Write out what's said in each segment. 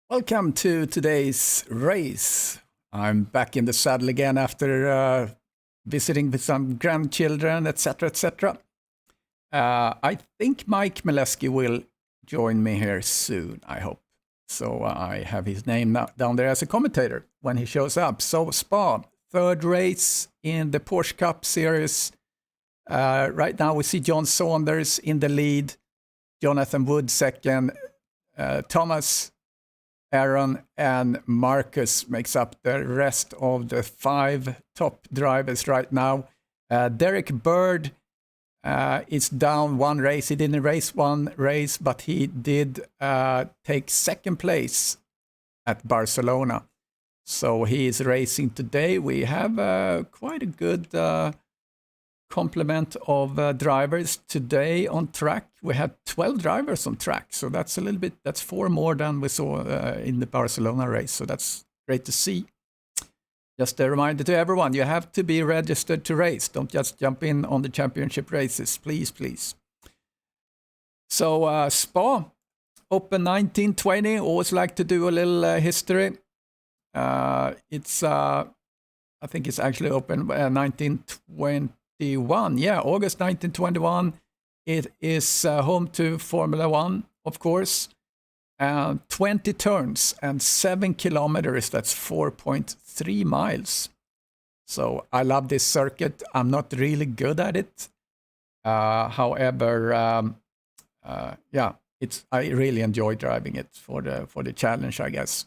Welcome to today's race. I'm back in the saddle again after visiting with some grandchildren, etc., etc. I think Mike Mileski will join me here soon, I hope. So I have his name down there as a commentator when he shows up. So Spa, third race in the Porsche Cup series. Right now we see John Saunders in the lead, Jonathan Wood second, Thomas, Aaron and Marcus makes up the rest of the 5 top drivers right now. Derek Bird is down one race. He didn't race one race, but he did take second place at Barcelona. So he is racing today. We have quite a good complement of drivers today on track. We had 12 drivers on track, so that's a little bit, that's 4 more than we saw in the Barcelona race, so that's great to see. Just a reminder to everyone, you have to be registered to race. Don't just jump in on the championship races, please, please. So Spa, Open 1920, always like to do a little history. It's, I think it's actually Open 1920. Yeah, August 1921. It is home to Formula One, of course. 20 turns and 7 kilometers. That's 4.3 miles. So I love this circuit. I'm not really good at it. However, yeah, I really enjoy driving it for the challenge, I guess.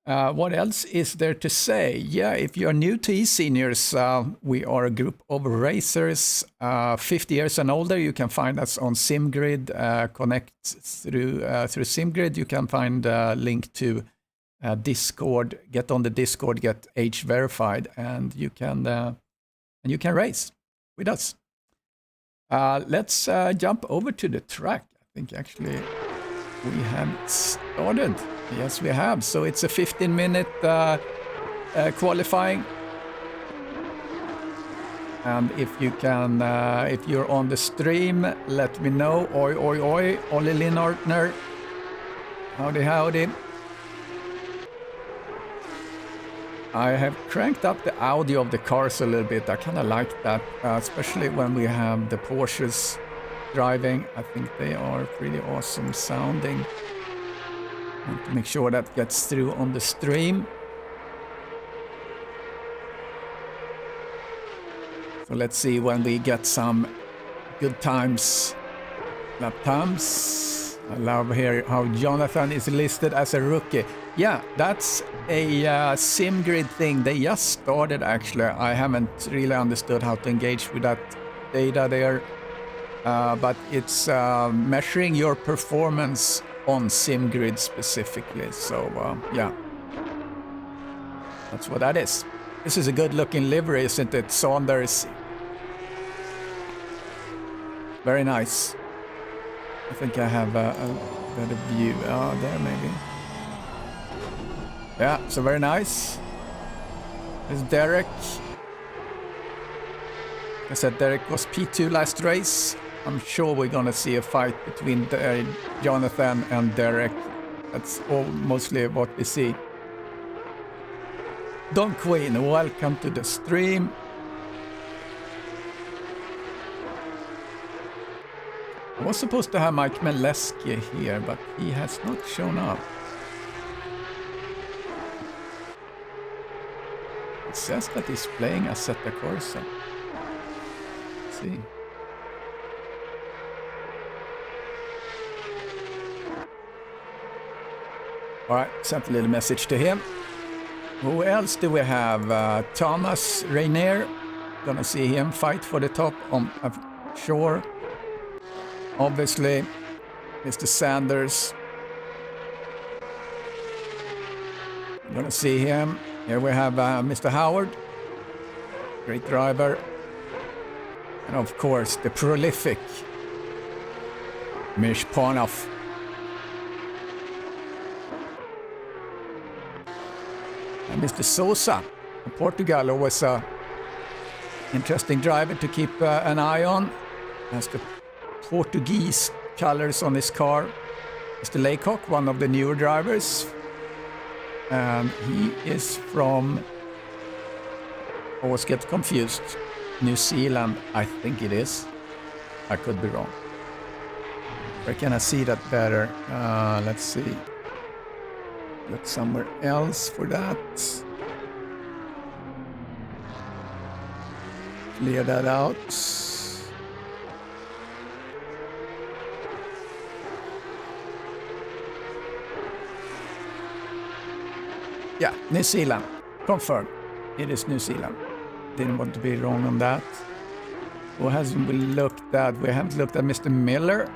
What else is there to say? Yeah, if you're new to eSeniors, we are a group of racers 50 years and older. You can find us on SIMGRID. Connect through SIMGRID. You can find a link to Discord. Get on the Discord, get age verified, and you can race with us. Let's jump over to the track. I think actually we have started. Yes, we have. So it's a 15-minute qualifying. And if you can, if you're on the stream, let me know. Oi, oi, oi. Ollie Linnartner. Howdy, howdy. I have cranked up the audio of the cars a little bit. I kind of like that, especially when we have the Porsches driving. I think they are pretty awesome sounding. Want to make sure that gets through on the stream. So let's see when we get some good times, lap times. I love here how Jonathan is listed as a rookie. Yeah, that's a SIMGRID thing. They just started actually. I haven't really understood how to engage with that data there. But it's measuring your performance on SIMGRID specifically, so yeah, that's what that is. This is a good looking livery, isn't it? Saunders, very nice. I think I have a better view there maybe. Yeah, so very nice. There's Derek. Like I said, Derek was P2 last race. I'm sure we're going to see a fight between Jonathan and Derek. That's mostly what we see. Don Queen, welcome to the stream. I was supposed to have Mike Mileski here, but he has not shown up. It says that he's playing Assetto Corsa. Let's see. All right, sent a little message to him. Who else do we have? Thomas Rainier. Gonna see him fight for the top, I'm sure. Obviously, Mr. Sanders. Gonna see him. Here we have Mr. Howard. Great driver. And of course, the prolific Mish Parnov. And Mr. Sousa from Portugal, always an interesting driver to keep an eye on. Has the Portuguese colors on his car. Mr. Laycock, one of the newer drivers. And he is from, I always get confused, New Zealand, I think it is. I could be wrong. Where can I see that better? Let's see. Look somewhere else for that. Clear that out. Yeah, New Zealand. Confirmed. It is New Zealand. Didn't want to be wrong on that. Who hasn't we looked at? We haven't looked at Mr. Miller.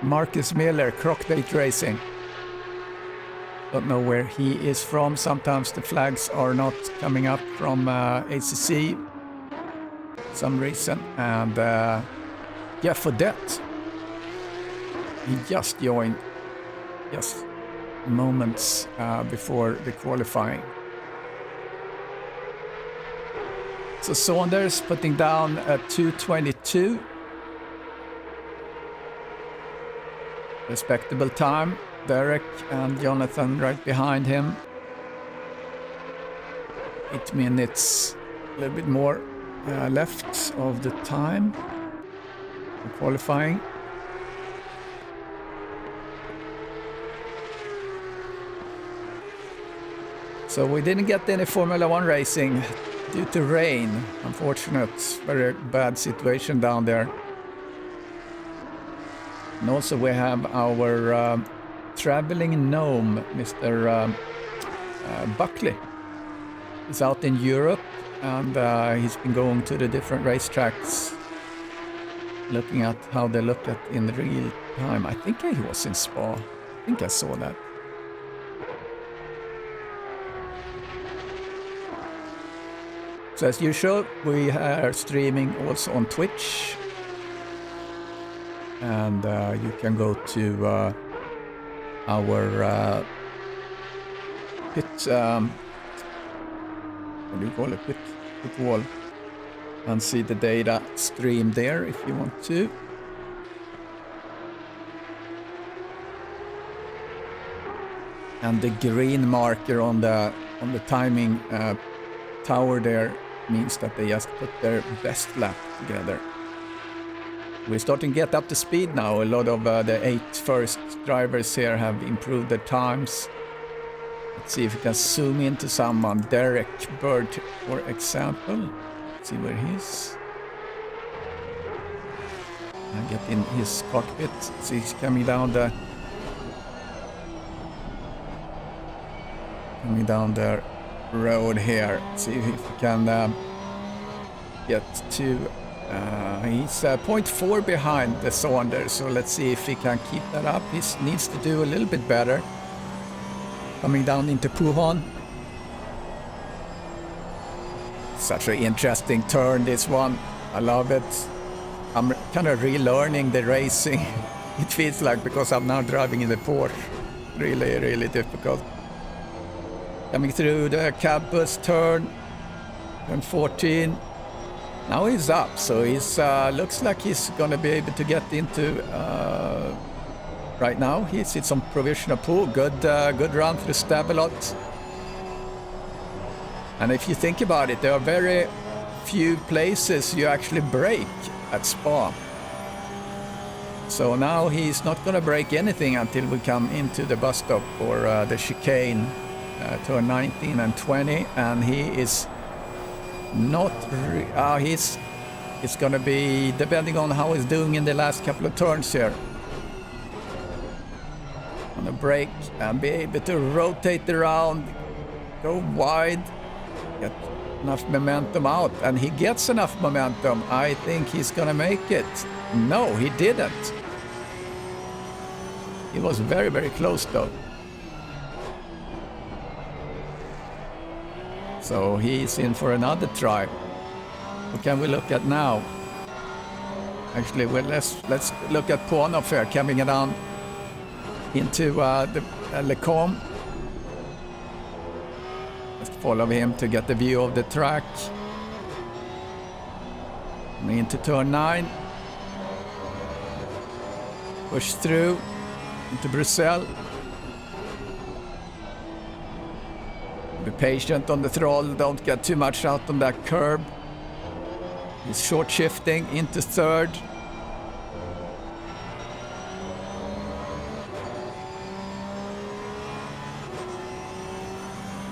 Marcus Miller, Crockdate Racing. Don't know where he is from. Sometimes the flags are not coming up from ACC. Some reason. And Jeff Odette. He just joined. Just moments before the qualifying. So Saunders putting down a 2:22. Respectable time. Derek and Jonathan right behind him. 8 minutes, a little bit more left of the time for qualifying. So we didn't get any Formula 1 racing due to rain. Unfortunate, very bad situation down there. And also we have our traveling gnome, Mr. Buckley. He's out in Europe and he's been going to the different racetracks, looking at how they look at in real time. I think he was in Spa. I think I saw that. So as usual, we are streaming also on Twitch. And you can go to our pit, what do you call it, pit wall, and see the data stream there if you want to. And the green marker on the timing tower there means that they just put their best lap together. We're starting to get up to speed now. A lot of the 8 first drivers here have improved their times. Let's see if we can zoom into someone. Derek Bird, for example. Let's see where he is. And get in his cockpit. See, he's coming down the road here. See if we can get to. He's 0.4 behind the Saunders, so let's see if he can keep that up. He needs to do a little bit better. Coming down into Puhon. Such an interesting turn, this one. I love it. I'm kind of relearning the racing. It feels like, because I'm now driving in the Porsche. Really, really difficult. Coming through the campus turn 14. Now he's up, so he's looks like he's gonna be able to get into. Right now he sits on provisional pool. Good run through Stavelot. And if you think about it, there are very few places you actually brake at Spa. So now he's not gonna brake anything until we come into the bus stop or the chicane, turn 19 and 20, and he is. It's gonna be depending on how he's doing in the last couple of turns here. On a brake and be able to rotate around, go wide, get enough momentum out, and he gets enough momentum. I think he's gonna make it. No, he didn't. He was very, very close though. So he's in for another try. What can we look at now? Actually, well, let's look at Puanov here, coming down into the Lecom. Let's follow him to get the view of the track. Coming into turn 9. Push through. into Brussels. Be patient on the throttle, don't get too much out on that curb. He's short shifting into third.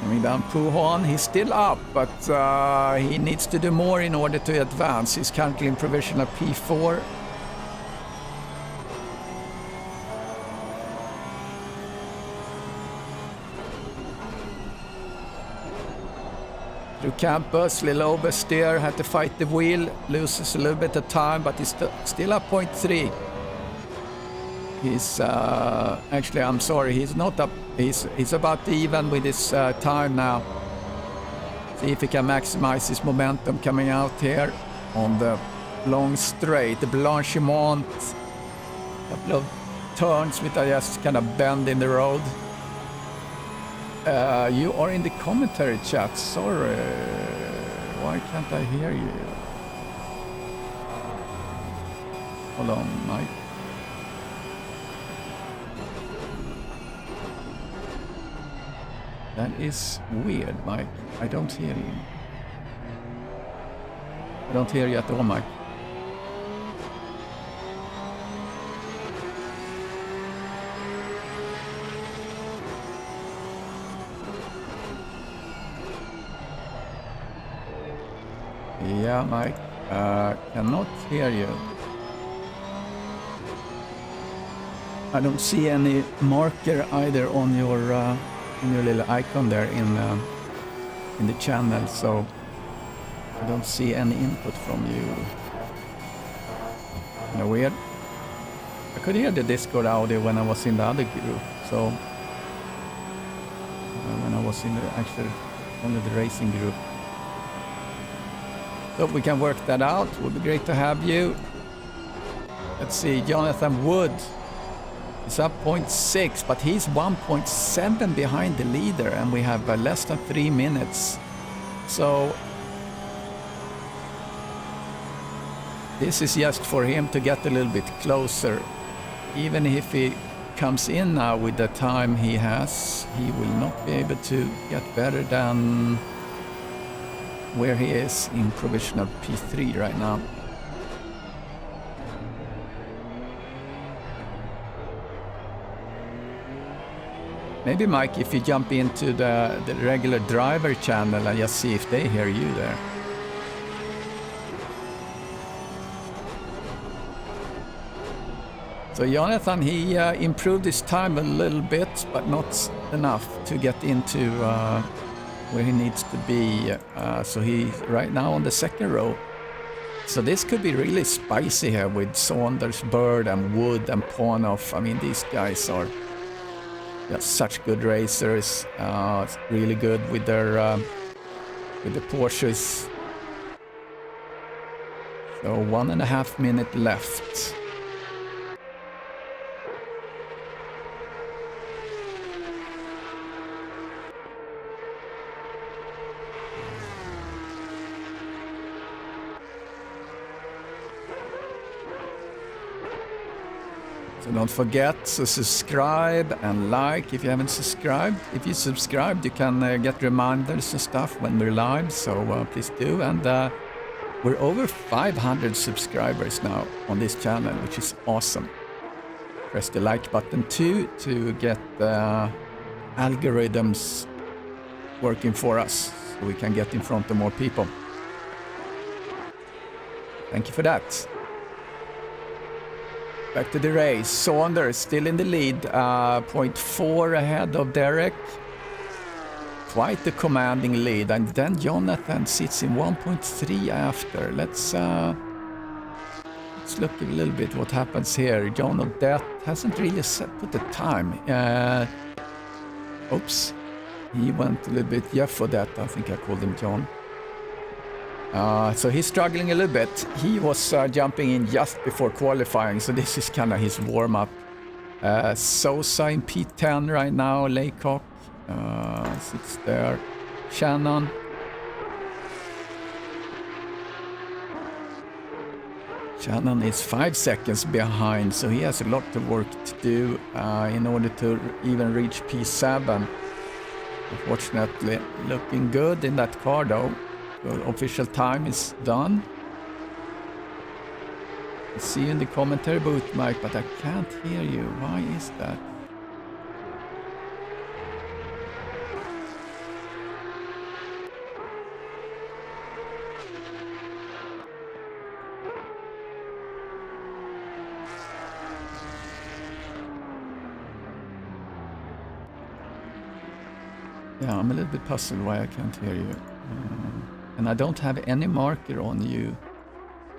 Coming down Puhon, he's still up, but he needs to do more in order to advance. He's currently in provisional P4. Through campus, little oversteer, had to fight the wheel, loses a little bit of time, but he's still up 0.3. He's actually, I'm sorry, he's not up. He's about even with his time now. See if he can maximize his momentum coming out here on the long straight, the Blanchimont. Couple of turns with just kind of bend in the road. You are in the commentary chat. Sorry, why can't I hear you? Hold on, Mike. That is weird, Mike. I don't hear you. I don't hear you at all, Mike. Yeah, Mike. Cannot hear you. I don't see any marker either on your little icon there in the channel, so I don't see any input from you. Kind of weird. I could hear the Discord audio when I was in the other group, so when I was in the actual only the racing group. So if we can work that out, it would be great to have you. Let's see, Jonathan Wood. He's up 0.6, but he's 1.7 behind the leader, and we have less than 3 minutes. So this is just for him to get a little bit closer. Even if he comes in now with the time he has, he will not be able to get better than where he is in provisional P3 right now. Maybe, Mike, if you jump into the regular driver channel and just see if they hear you there. So Jonathan, he improved his time a little bit, but not enough to get into where he needs to be. So he's right now on the second row. So this could be really spicy here with Saunders, Bird, and Wood, and Ponoff. I mean, these guys are just such good racers. It's really good with their with the Porsches. So 1.5 minutes left. So don't forget to subscribe and like if you haven't subscribed. If you subscribed, you can get reminders and stuff when we're live, so please do. And we're over 500 subscribers now on this channel, which is awesome. Press the like button too to get the algorithms working for us, so we can get in front of more people. Thank you for that. Back to the race. Saunders still in the lead, 0.4 ahead of Derek. Quite the commanding lead. And then Jonathan sits in 1.3 after. Let's look a little bit what happens here. John Odette hasn't really put the time. Oops. He went a little bit Jeff Odette. I think I called him John. So he's struggling a little bit. He was jumping in just before qualifying, so this is kind of his warm-up. Sosa in P10 right now, Laycock sits there. Shannon. Shannon is 5 seconds behind, so he has a lot of work to do in order to even reach P7. Unfortunately, looking good in that car though. The official time is done. I see you in the commentary booth, Mike, but I can't hear you. Why is that? Yeah, I'm a little bit puzzled why I can't hear you. And I don't have any marker on you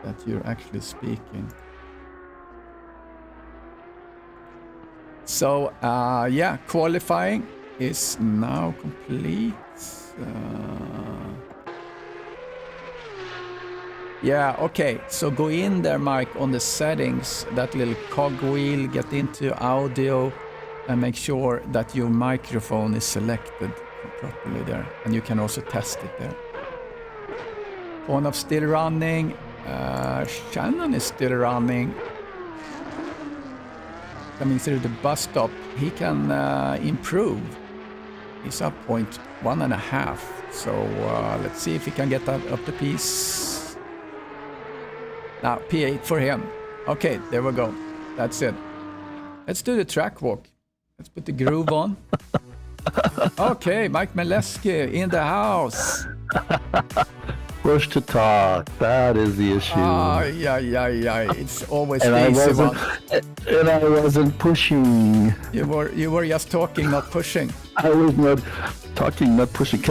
that you're actually speaking. So, yeah, qualifying is now complete. Yeah, okay. So go in there, Mike, on the settings, that little cogwheel, get into audio, and make sure that your microphone is selected properly there. And you can also test it there. On-off still running. Shannon is still running. Coming through the bus stop. He can improve. He's up 1.5. So let's see if he can get that up to piece. Now P8 for him. Okay, there we go. That's it. Let's do the track walk. Let's put the groove on. Okay, Mike Maleski in the house. Push to talk. That is the issue. Yeah. It's always and the easy one. And I wasn't pushing. You were just talking, not pushing. I was not talking, not pushing.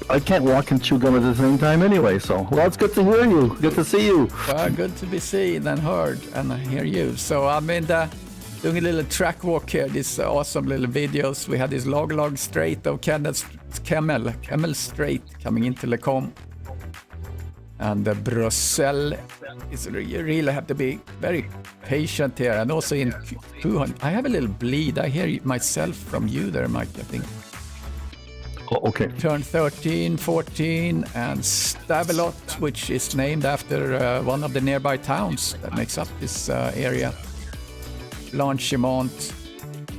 I can't walk and chew gum at the same time anyway. So, well, it's good to hear you. Good to see you. Good to be seen and heard and hear you. So I'm doing a little track walk here. These awesome little videos. We had this log straight of Kemmel Straight coming into Lecombe. And Brussels is you really have to be very patient here. And also in Kuhan, I have a little bleed. I hear myself from you there, Mike, I think. Oh, okay. Turn 13, 14, and Stavelot, which is named after one of the nearby towns that makes up this area. Blanchimont,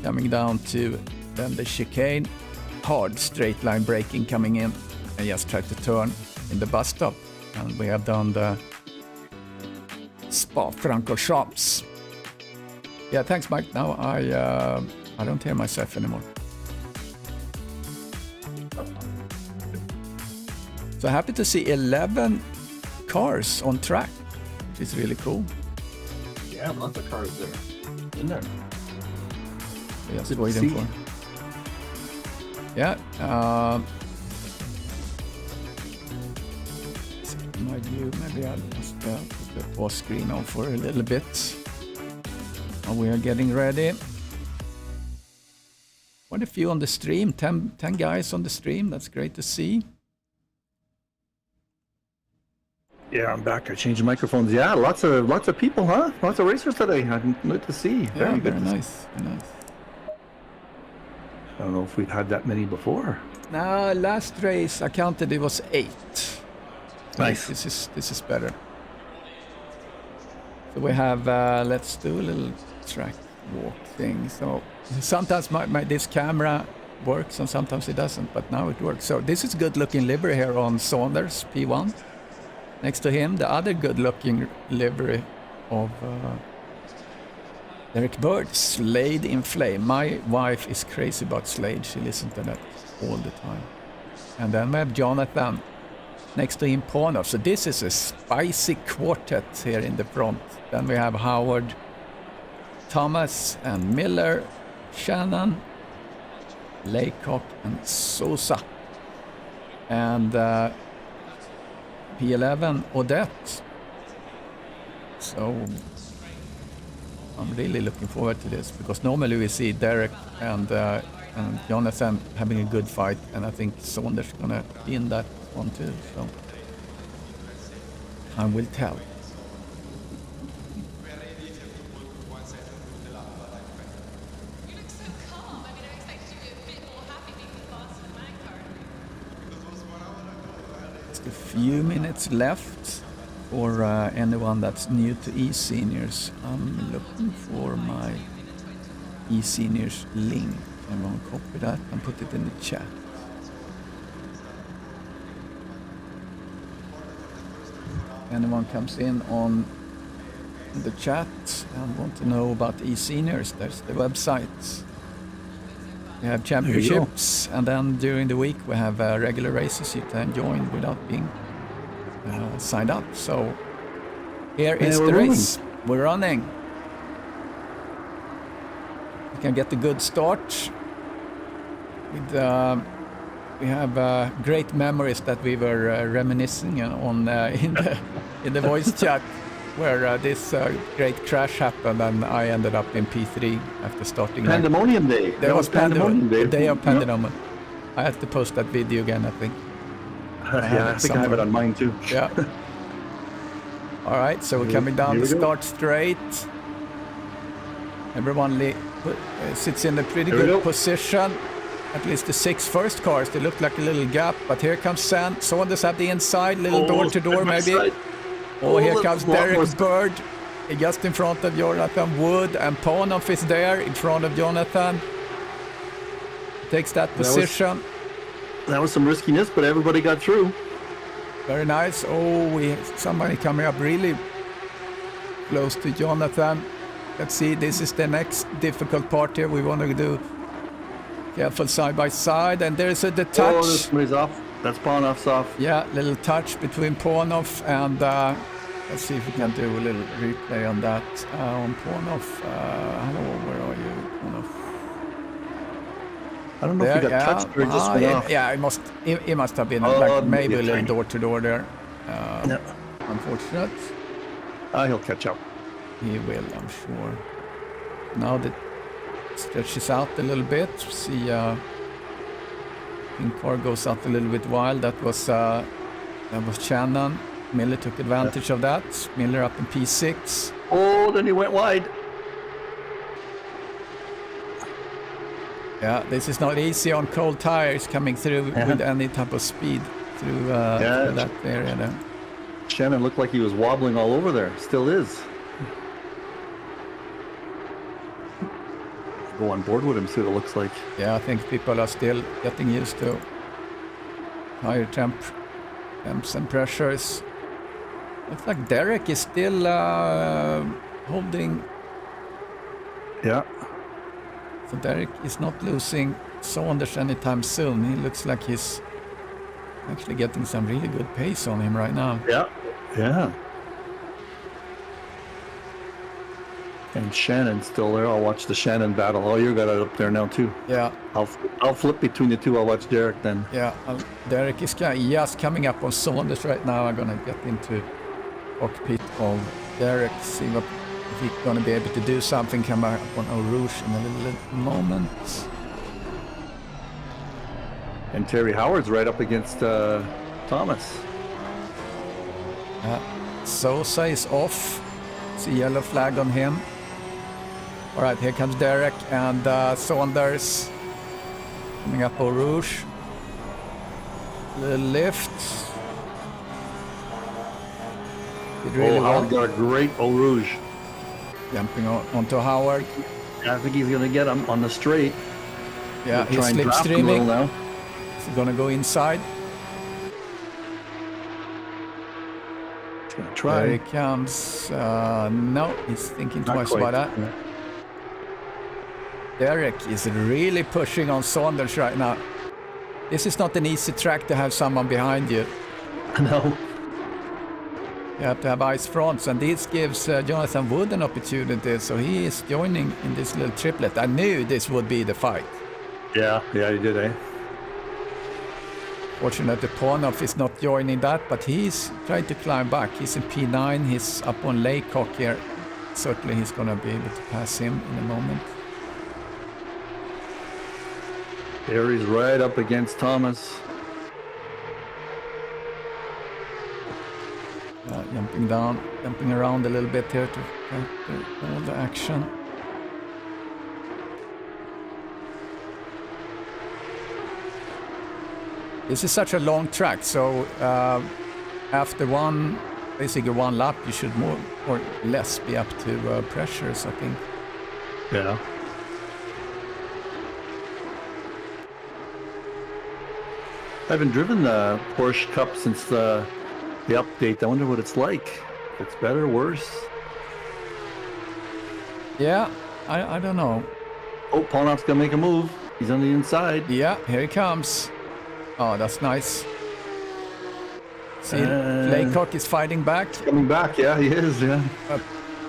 coming down to then the chicane. Hard straight line braking coming in. I just tried to turn in the bus stop. And we have done the Spa-Francorchamps. Yeah, thanks, Mike. Now I don't hear myself anymore. So happy to see 11 cars on track, which is really cool. Yeah, lots of cars there. In there. Just waiting for. Yeah. My view, maybe I'll just put the pause screen on for a little bit. And we are getting ready. Quite a few on the stream, 10 guys on the stream. That's great to see. Yeah, I'm back. I changed microphones. Yeah, lots of people, huh? Lots of racers today. Good to see. Very nice. Very nice. I don't know if we've had that many before. No, last race I counted it was 8. Nice. This is better. So we have let's do a little track walk thing. So sometimes this camera works and sometimes it doesn't, but now it works. So this is good looking livery here on Saunders P1. Next to him, the other good looking livery of Derek Bird, Slade in Flame. My wife is crazy about Slade. She listens to that all the time. And then we have Jonathan. Next to him, Porno. So this is a spicy quartet here in the front. Then we have Howard, Thomas and Miller, Shannon, Laycock and Sosa. And P11, Odette. So I'm really looking forward to this because normally we see Derek and Jonathan having a good fight, and I think Saunders is gonna be in that one too. So time will tell. Just a few minutes left. for anyone that's new to eSeniors, I'm looking for my eSeniors link. I'm going to copy that and put it in the chat. Anyone comes in on the chat and want to know about eSeniors, there's the website. We have championships, and then during the week we have regular races you can join without being signed up. So here is the race. We're running. We can get a good start. With, we have great memories that we were reminiscing on in the voice chat, where this great crash happened and I ended up in P3 after starting. Pandemonium Day. There was Pandemonium Day. Day of Pandemonium. Yep. I have to post that video again, I think. I think I have it on mine too. Yeah. All right, so we're coming down the start straight. Everyone sits in a pretty good position. At least the 6 first cars, they look like a little gap, but here comes Saunders at the inside, little door-to-door maybe. Oh, here comes Derek Bird, just in front of Jonathan Wood, and Ponov is there in front of Jonathan. Takes that position. That was some riskiness, but everybody got through. Very nice. Oh, somebody coming up really close to Jonathan. Let's see, this is the next difficult part here. We want to do careful side by side, and there's the touch. Oh, somebody's off. That's Ponov's off. Yeah, little touch between Ponov and let's see if we can do a little replay on that. On Ponov. Hello, where are you, Ponov? I don't know if he got touched or just went off. Yeah, it must have been like maybe a little door-to-door there. Unfortunate. He'll catch up. He will, I'm sure. Now that stretches out a little bit. See, pink car goes out a little bit wild. That was Shannon. Miller took advantage of that. Miller up in P6. Oh, then he went wide. Yeah, this is not easy on cold tires coming through with any type of speed through that area there. Shannon looked like he was wobbling all over there. Still is. Go on board with him, see what it looks like. Yeah, I think people are still getting used to higher temps and pressures. Looks like Derek is still holding. Yeah. So Derek is not losing Saunders anytime soon. He looks like he's actually getting some really good pace on him right now. Yeah. Yeah. And Shannon's still there. I'll watch the Shannon battle. Oh, you got it up there now too. Yeah. I'll flip between the two. I'll watch Derek then. Yeah. Derek is just coming up on Saunders right now. I'm gonna get into cockpit of Derek, see if he's gonna be able to do something. Come up on Eau Rouge in a little moment. And Terry Howard's right up against Thomas. Sosa is off. See yellow flag on him. All right, here comes Derek and Saunders coming up Eau Rouge. Little lift. Did really well. Howard got a great Eau Rouge. Jumping onto Howard. I think he's going to get him on the straight. Yeah, he's slipstreaming. Now. He's going to go inside. He's going to try. There he comes. No, he's thinking twice about that. Yeah. Derek is really pushing on Saunders right now. This is not an easy track to have someone behind you. No. You have to have ice fronts, and this gives Jonathan Wood an opportunity, so he is joining in this little triplet. I knew this would be the fight. Yeah, you did, eh? Fortunately, Ponov is not joining that, but he's trying to climb back. He's in P9, he's up on Laycock here. Certainly he's going to be able to pass him in a moment. Harry's right up against Thomas. Jumping around a little bit here to get all the action. This is such a long track, so after one basically one lap, you should more or less be up to pressures, I think. Yeah. I haven't driven the Porsche Cup since the update. I wonder what it's like. If it's better, worse. Yeah, I don't know. Oh, Polnoff's gonna make a move. He's on the inside. Yeah, here he comes. Oh, that's nice. See, Laycock is fighting back. Coming back, yeah, he is, yeah.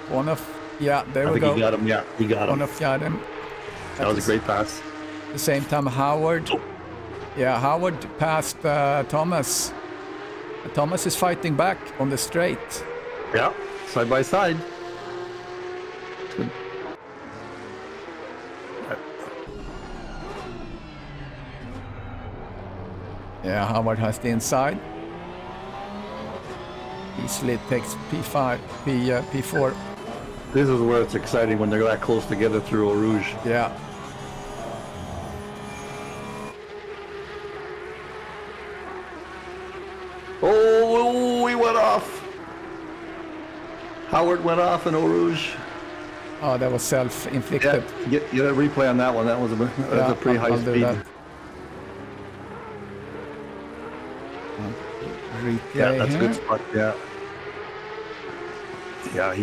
One of, yeah, there I we think go. he got him, yeah, he got him. One of got him. That was a great pass. At the same time, Howard. Yeah, Howard passed Thomas. Thomas is fighting back on the straight. Yeah, side by side. Good. Yeah, Howard has the inside. Easily takes P5, P4. This is where it's exciting when they're that close together through Eau Rouge. Yeah. Oh, he went off. Howard went off in Eau Rouge. Oh, that was self-inflicted. Yeah, get a replay on that one. That was a pretty high I'll speed. do that. Replay Yeah, that's a here. good spot. Yeah. Yeah, I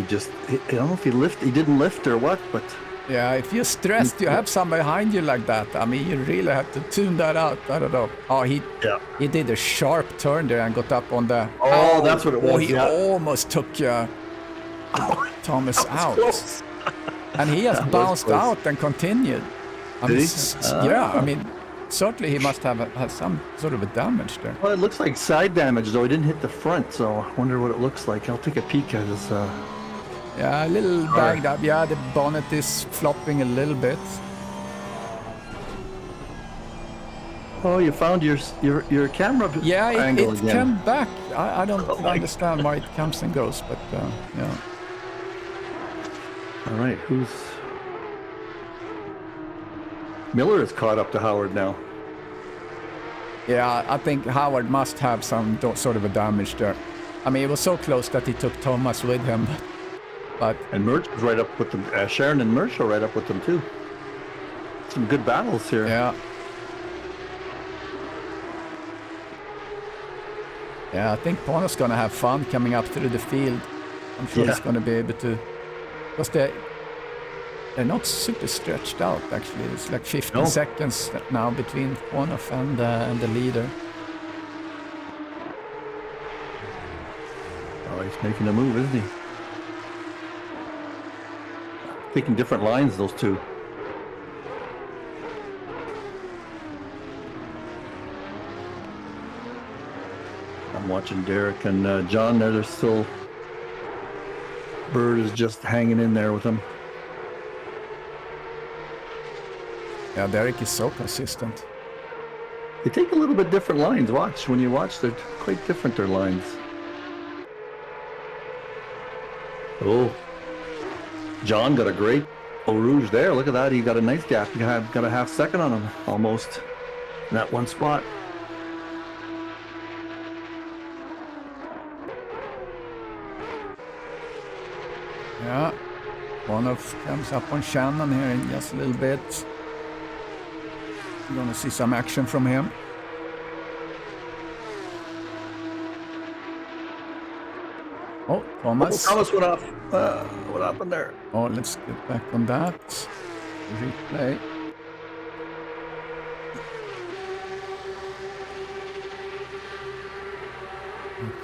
don't know if he didn't lift or what, but Yeah, if you're stressed, you have somebody behind you like that. I mean, you really have to tune that out. I don't know. Oh, he did a sharp turn there and got up on the... Oh, that's what it was, He almost took Thomas out. close. And he has bounced close. out and continued. I Did mean, he? yeah, I mean, certainly he must have had some sort of a damage there. Well, it looks like side damage, though. He didn't hit the front, so I wonder what it looks like. I'll take a peek at his... Yeah, a little banged up. Yeah, the bonnet is flopping a little bit. Oh, you found your camera Yeah, angle it again. came back. I don't my understand why it comes and goes, but yeah. All right, Miller is caught up to Howard now. Yeah, I think Howard must have some sort of a damage there. I mean, it was so close that he took Thomas with him, but And Merch was right up with them. Sharon and Merch are right up with them too. Some good battles here. yeah. Yeah, I think Pono's gonna have fun coming up through the field. I'm sure he's gonna be able to, because they're not super stretched out actually. It's like 15 seconds now between Ponoff and the leader. Oh, he's making a move, isn't he? Taking different lines, those two. I'm watching Derek and John there. They're still... Bird is just hanging in there with them. Yeah, Derek is so consistent. They take a little bit different lines. Watch, when you watch, they're quite different, their lines. Oh. John got a great Eau Rouge there. Look at that. He got a nice gap. He got a half second on him, almost, in that one spot. Yeah, Ponoff comes up on Shannon here in just a little bit. I'm gonna see some action from him. Oh, Thomas. Oh, Thomas went off. What happened there? Oh, let's get back on that. Replay.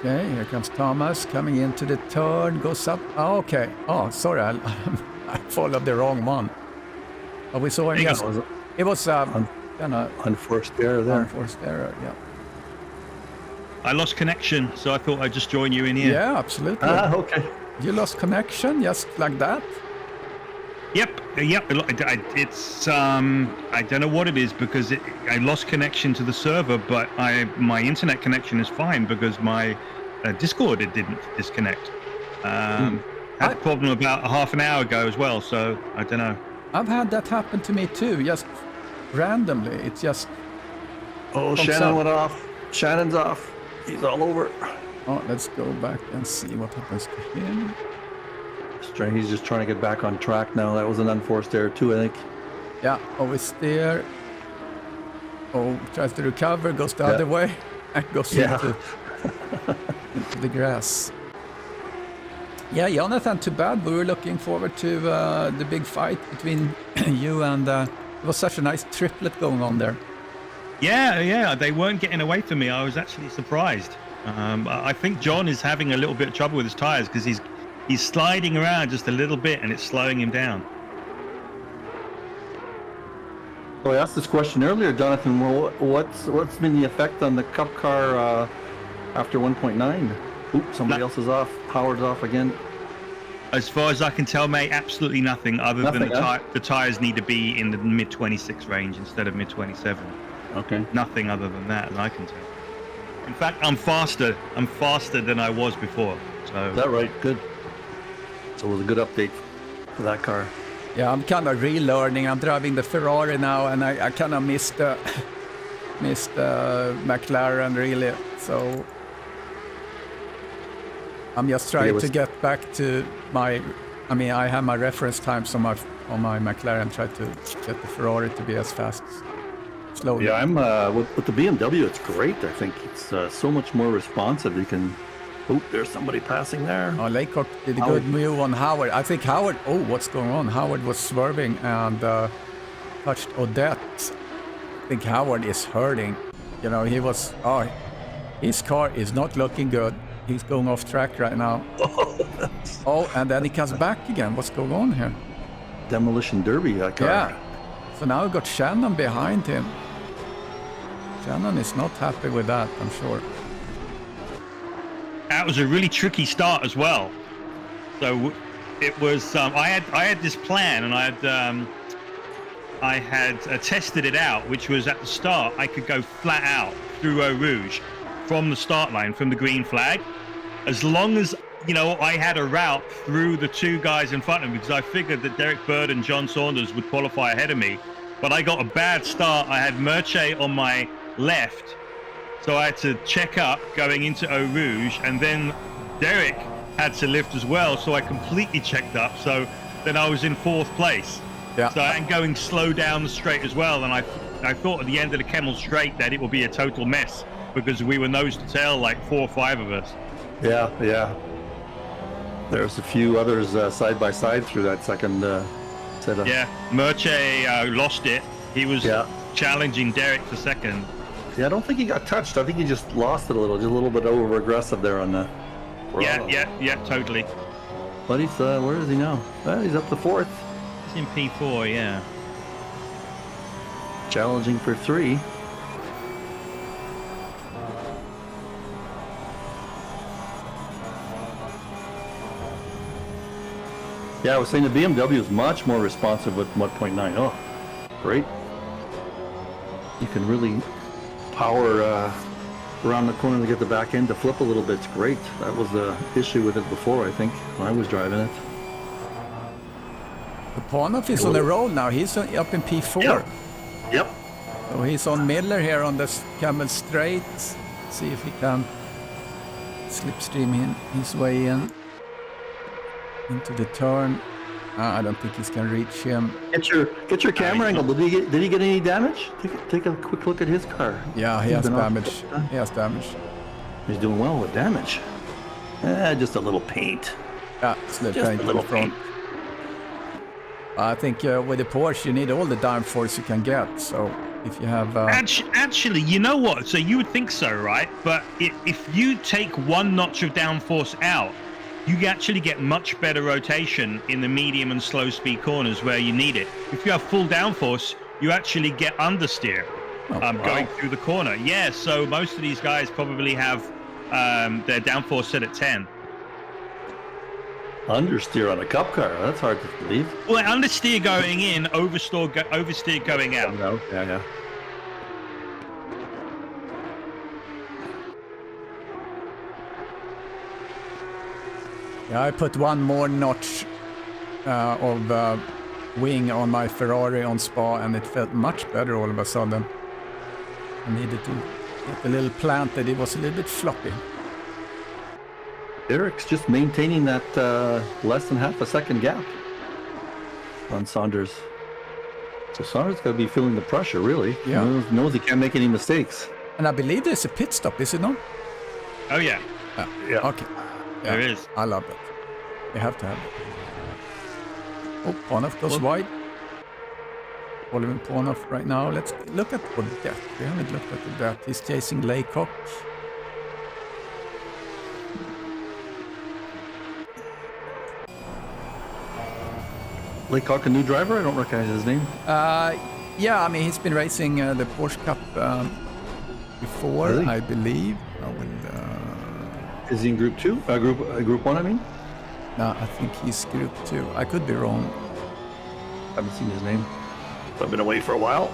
Okay, here comes Thomas coming into the turn, goes up. Oh, okay. Oh, sorry, I followed the wrong one. Oh, we saw him. Yes. It was kind of Unforced error there. unforced error. Yeah. I lost connection, so I thought I'd just join you in here. Yeah, absolutely. Okay. You lost connection just like that. Yep. It's I don't know what it is because I lost connection to the server, but my internet connection is fine because my Discord it didn't disconnect. Had a problem about a half an hour ago as well, so I don't know. I've had that happen to me too, just randomly. It's just Oh, Thumbs Shannon up. went off. Shannon's off. He's all over. Oh, let's go back and see what happens to him. He's just trying to get back on track now. That was an unforced error too, I think. Yeah, oversteer. Oh, tries to recover, goes the other way, and goes into the grass. Yeah, Jonathan, too bad. We were looking forward to the big fight between you and it was such a nice triplet going on there. Yeah, they weren't getting away from me. I was actually surprised. I think John is having a little bit of trouble with his tires because he's sliding around just a little bit and it's slowing him down. Well, I asked this question earlier, Jonathan. Well, what's been the effect on the Cup car after 1.9? Oops, somebody else is off. Howard's off again. As far as I can tell, mate, absolutely nothing other than the tires need to be in the mid-26 range instead of mid-27. Okay. Nothing other than that I can tell. In fact, I'm faster than I was before. So. Is that right? Good. So it was a good update for that car. Yeah, I'm kind of relearning. I'm driving the Ferrari now, and I kind of missed McLaren really. So I'm just trying to get back to my. I mean, I have my reference times on my McLaren. Try to get the Ferrari to be as fast. Slowly. Yeah, I'm with the BMW. It's great. I think it's so much more responsive. You can. Oh, there's somebody passing there. Oh, Laycock did a good move on Howard. I think Howard... Oh, what's going on? Howard was swerving and touched Odette. I think Howard is hurting. You know, he was... Oh, his car is not looking good. He's going off track right now. Oh, and then he comes back again. What's going on here? Demolition Derby, that car. Yeah. So now we've got Shannon behind him. Shannon is not happy with that, I'm sure. That was a really tricky start as well. So it was. I had this plan, and I had tested it out, which was at the start I could go flat out through Eau Rouge from the start line, from the green flag, as long as I had a route through the two guys in front of me, because I figured that Derek Bird and John Saunders would qualify ahead of me. But I got a bad start. I had Merche on my left. So I had to check up going into Eau Rouge, and then Derek had to lift as well, so I completely checked up. So then I was in 4th place. Yeah. So I'm going slow down the straight as well, and I thought at the end of the Kemmel Straight that it would be a total mess because we were nose to tail, like 4 or 5 of us. Yeah. There's a few others side by side through that second setup. Yeah, Merche lost it. He was challenging Derek for second. Yeah, I don't think he got touched. I think he just lost it a little, just a little bit over aggressive there on the. Yeah, totally. But he's where is he now? He's up to 4th. He's in P4, yeah. Challenging for 3. Yeah, I was saying the BMW is much more responsive with 1.9. Oh, great. You can really power around the corner to get the back end to flip a little bit. It's great. That was the issue with it before, I think, when I was driving it. Papanov is on the roll now. He's up in P4. Yep. So he's on Miller here on the Camel Straight. See if he can slipstream his way in into the turn. I don't think he's gonna reach him. Get your camera angle. Did he get any damage? Take a quick look at his car. Yeah, he has damage. He has damage. He's doing well with damage. Just a little paint. Yeah, it's Just a little paint. I think with the Porsche you need all the downforce you can get. So if you have actually, you know what? So you would think so, right? But if you take one notch of downforce out, you actually get much better rotation in the medium and slow speed corners where you need it. If you have full downforce, you actually get understeer going through the corner. Yeah, so most of these guys probably have their downforce set at 10. Understeer on a Cup car? That's hard to believe. Well, understeer going in, oversteer going out. No. Yeah. Yeah, I put one more notch of wing on my Ferrari on Spa, and it felt much better all of a sudden. I needed to get a little planted. It was a little bit floppy. Eric's just maintaining that less than half a second gap on Saunders. So Saunders got to be feeling the pressure, really. Yeah. He knows he can't make any mistakes. And I believe there's a pit stop, is it not? Oh yeah, Yeah. Okay. Yeah, there is. I love that. You have to have it. Oh, Pornoff goes wide. Following Pornoff right now. Let's look at Odette. We haven't looked at Odette. He's chasing Laycock. Laycock, a new driver? I don't recognize his name. Yeah, I mean, he's been racing the Porsche Cup before, Really? I believe. I will, Is he in Group 2? Group 1, I mean? no, I think he's Group 2. I could be wrong. I haven't seen his name. I've been away for a while.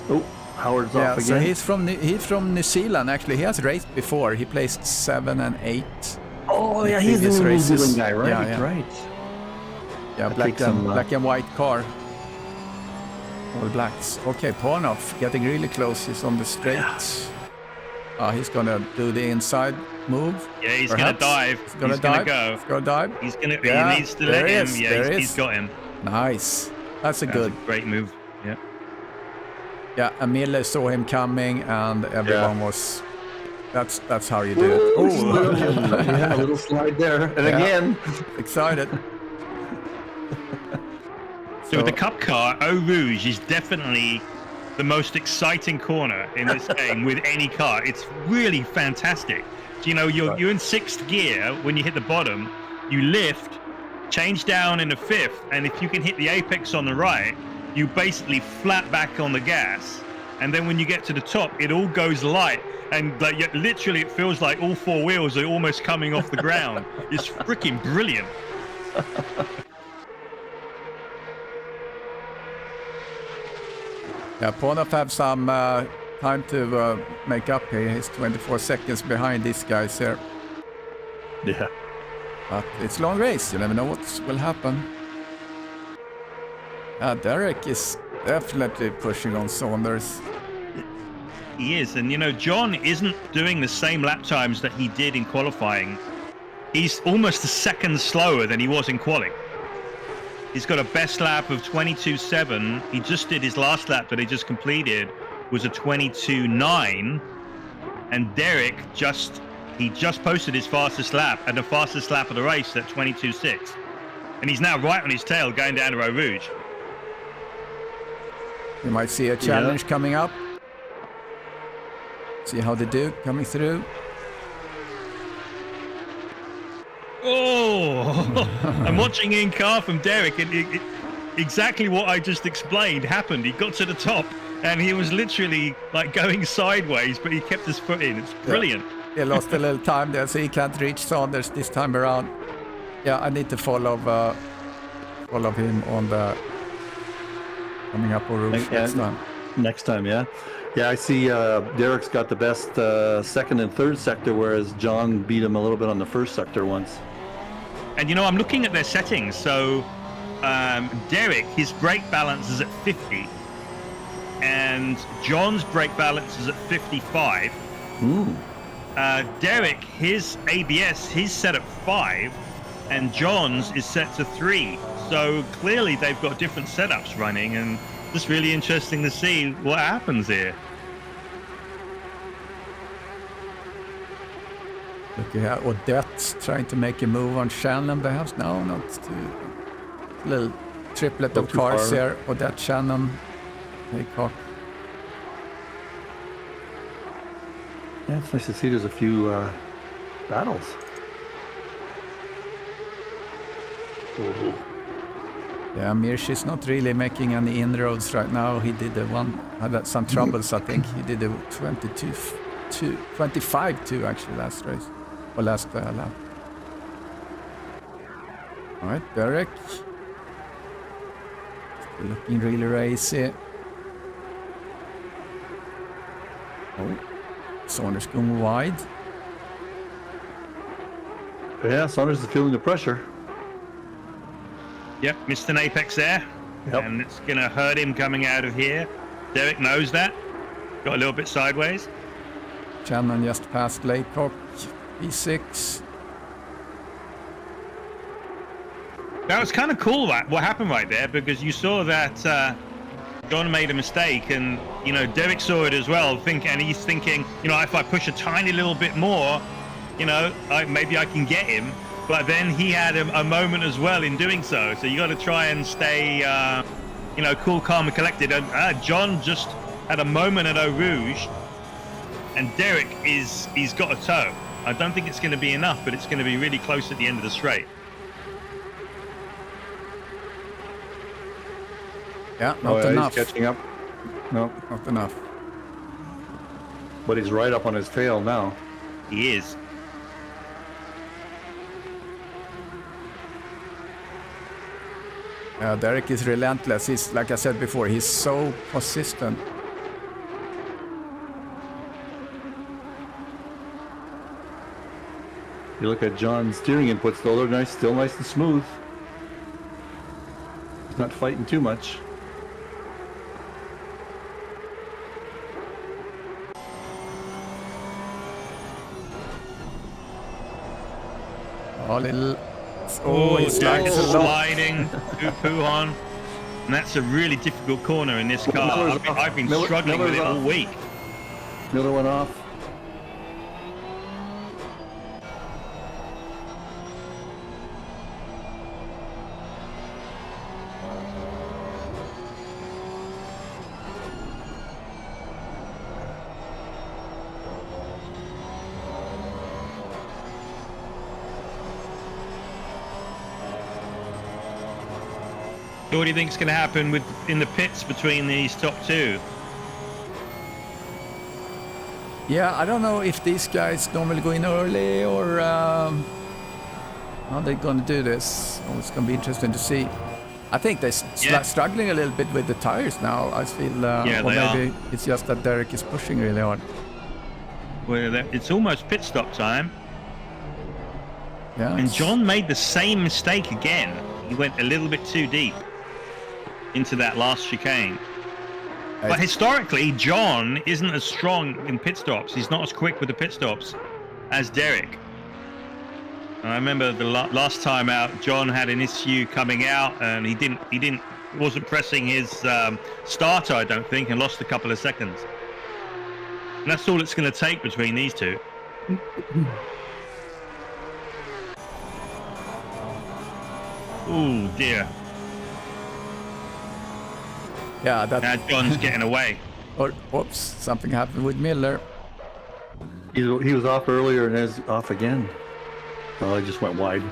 Oh, Howard's Yeah, off so again. he's from New Zealand, actually. He has raced before. He placed 7 and 8. Oh, yeah, in he's the previous New races. Zealand guy, right? Yeah, yeah. Right. Yeah, That black takes some, black and white car. All blacks. Okay, Pornoff getting really close. He's on the straight. He's gonna do the inside move. Yeah, he's perhaps. gonna dive. He's gonna dive. go. He's gonna dive. He's gonna. Yeah, He needs to there let he him. is, Yeah, there he he's is. got him. Nice. That's a That's good. a great move. Yeah. Yeah, and Miller saw him coming, and everyone was. That's how you do it. Ooh, Oh, yeah, a little slide there. And Yeah. again. excited. So with the Cup car, Eau Rouge is definitely the most exciting corner in this game with any car. It's really fantastic. You know, you're in 6th gear when you hit the bottom, you lift, change down in the 5th, and if you can hit the apex on the right, you basically flat back on the gas. And then when you get to the top, it all goes light, and like literally it feels like all 4 wheels are almost coming off the ground. It's freaking brilliant. Yeah, Pornoff have some time to make up here. He's 24 seconds behind these guys here. Yeah. But it's a long race. You never know what will happen. Derek is definitely pushing on Saunders. He is, and you know, John isn't doing the same lap times that he did in qualifying. He's almost a second slower than he was in qualifying. He's got a best lap of 22.7. He just did his last lap that he just completed was a 22.9, and Derek just posted his fastest lap and the fastest lap of the race at 22.6, and he's now right on his tail going down to Eau Rouge. You might see a challenge coming up. See how they do coming through. Oh, I'm watching in car from Derek, and exactly what I just explained happened. He got to the top, and he was literally like going sideways, but he kept his foot in. It's brilliant. Yeah. He lost a little time there, so he can't reach Saunders this time around. Yeah, I need to follow him on the coming up on Rouge next time. Next time, yeah. Yeah, I see Derek's got the best second and third sector, whereas John beat him a little bit on the first sector once. And you know, I'm looking at their settings. So Derek, his brake balance is at 50, and John's brake balance is at 55. Derek, his ABS, he's set at 5, and John's is set to 3. So clearly they've got different setups running, and it's really interesting to see what happens here. Look at Odette trying to make a move on Shannon, perhaps. No, not too. Little triplet of cars here. Odette, Shannon, Laycock. Yeah, it's nice to see there's a few battles. Yeah, Mirchi's not really making any inroads right now. He did had some troubles, I think. He did a 25-2 actually last race, or last lap. All right, Derek. Still looking really racy. Oh, Saunders going wide. Yeah, Saunders is feeling the pressure. Yep, missed an apex there, and it's going to hurt him coming out of here. Derek knows that. Got a little bit sideways. Shannon just passed Laycock. P6. That was kind of cool, what happened right there, because you saw that John made a mistake, and Derek saw it as well. And he's thinking, if I push a tiny little bit more, maybe I can get him. But then he had a moment as well in doing so. So you got to try and stay, cool, calm, and collected. And John just had a moment at Eau Rouge, and Derek he's got a toe. I don't think it's going to be enough, but it's going to be really close at the end of the straight. Yeah, not enough. He's catching up. No, not enough. But he's right up on his tail now. He is. Derek is relentless. He's, like I said before, he's so consistent. You look at John's steering inputs, though, they're still nice and smooth. He's not fighting too much. He's sliding poo on. And that's a really difficult corner in this car. I've been struggling with it all week. Miller went off. So what do you think is going to happen in the pits between these top two? Yeah, I don't know if these guys normally go in early or how they're going to do this. Oh, it's going to be interesting to see. I think they're struggling a little bit with the tires now. I feel, or maybe it's just that Derek is pushing really hard. Well, it's almost pit stop time. Yeah. And John made the same mistake again. He went a little bit too deep into that last chicane. But historically, John isn't as strong in pit stops. He's not as quick with the pit stops as Derek. And I remember the last time out, John had an issue coming out, and he wasn't pressing his starter, I don't think, and lost a couple of seconds. And that's all it's going to take between these two. Oh dear. Yeah, now John's getting away. Or whoops, something happened with Miller. He was off earlier and is off again. Oh, he just went wide.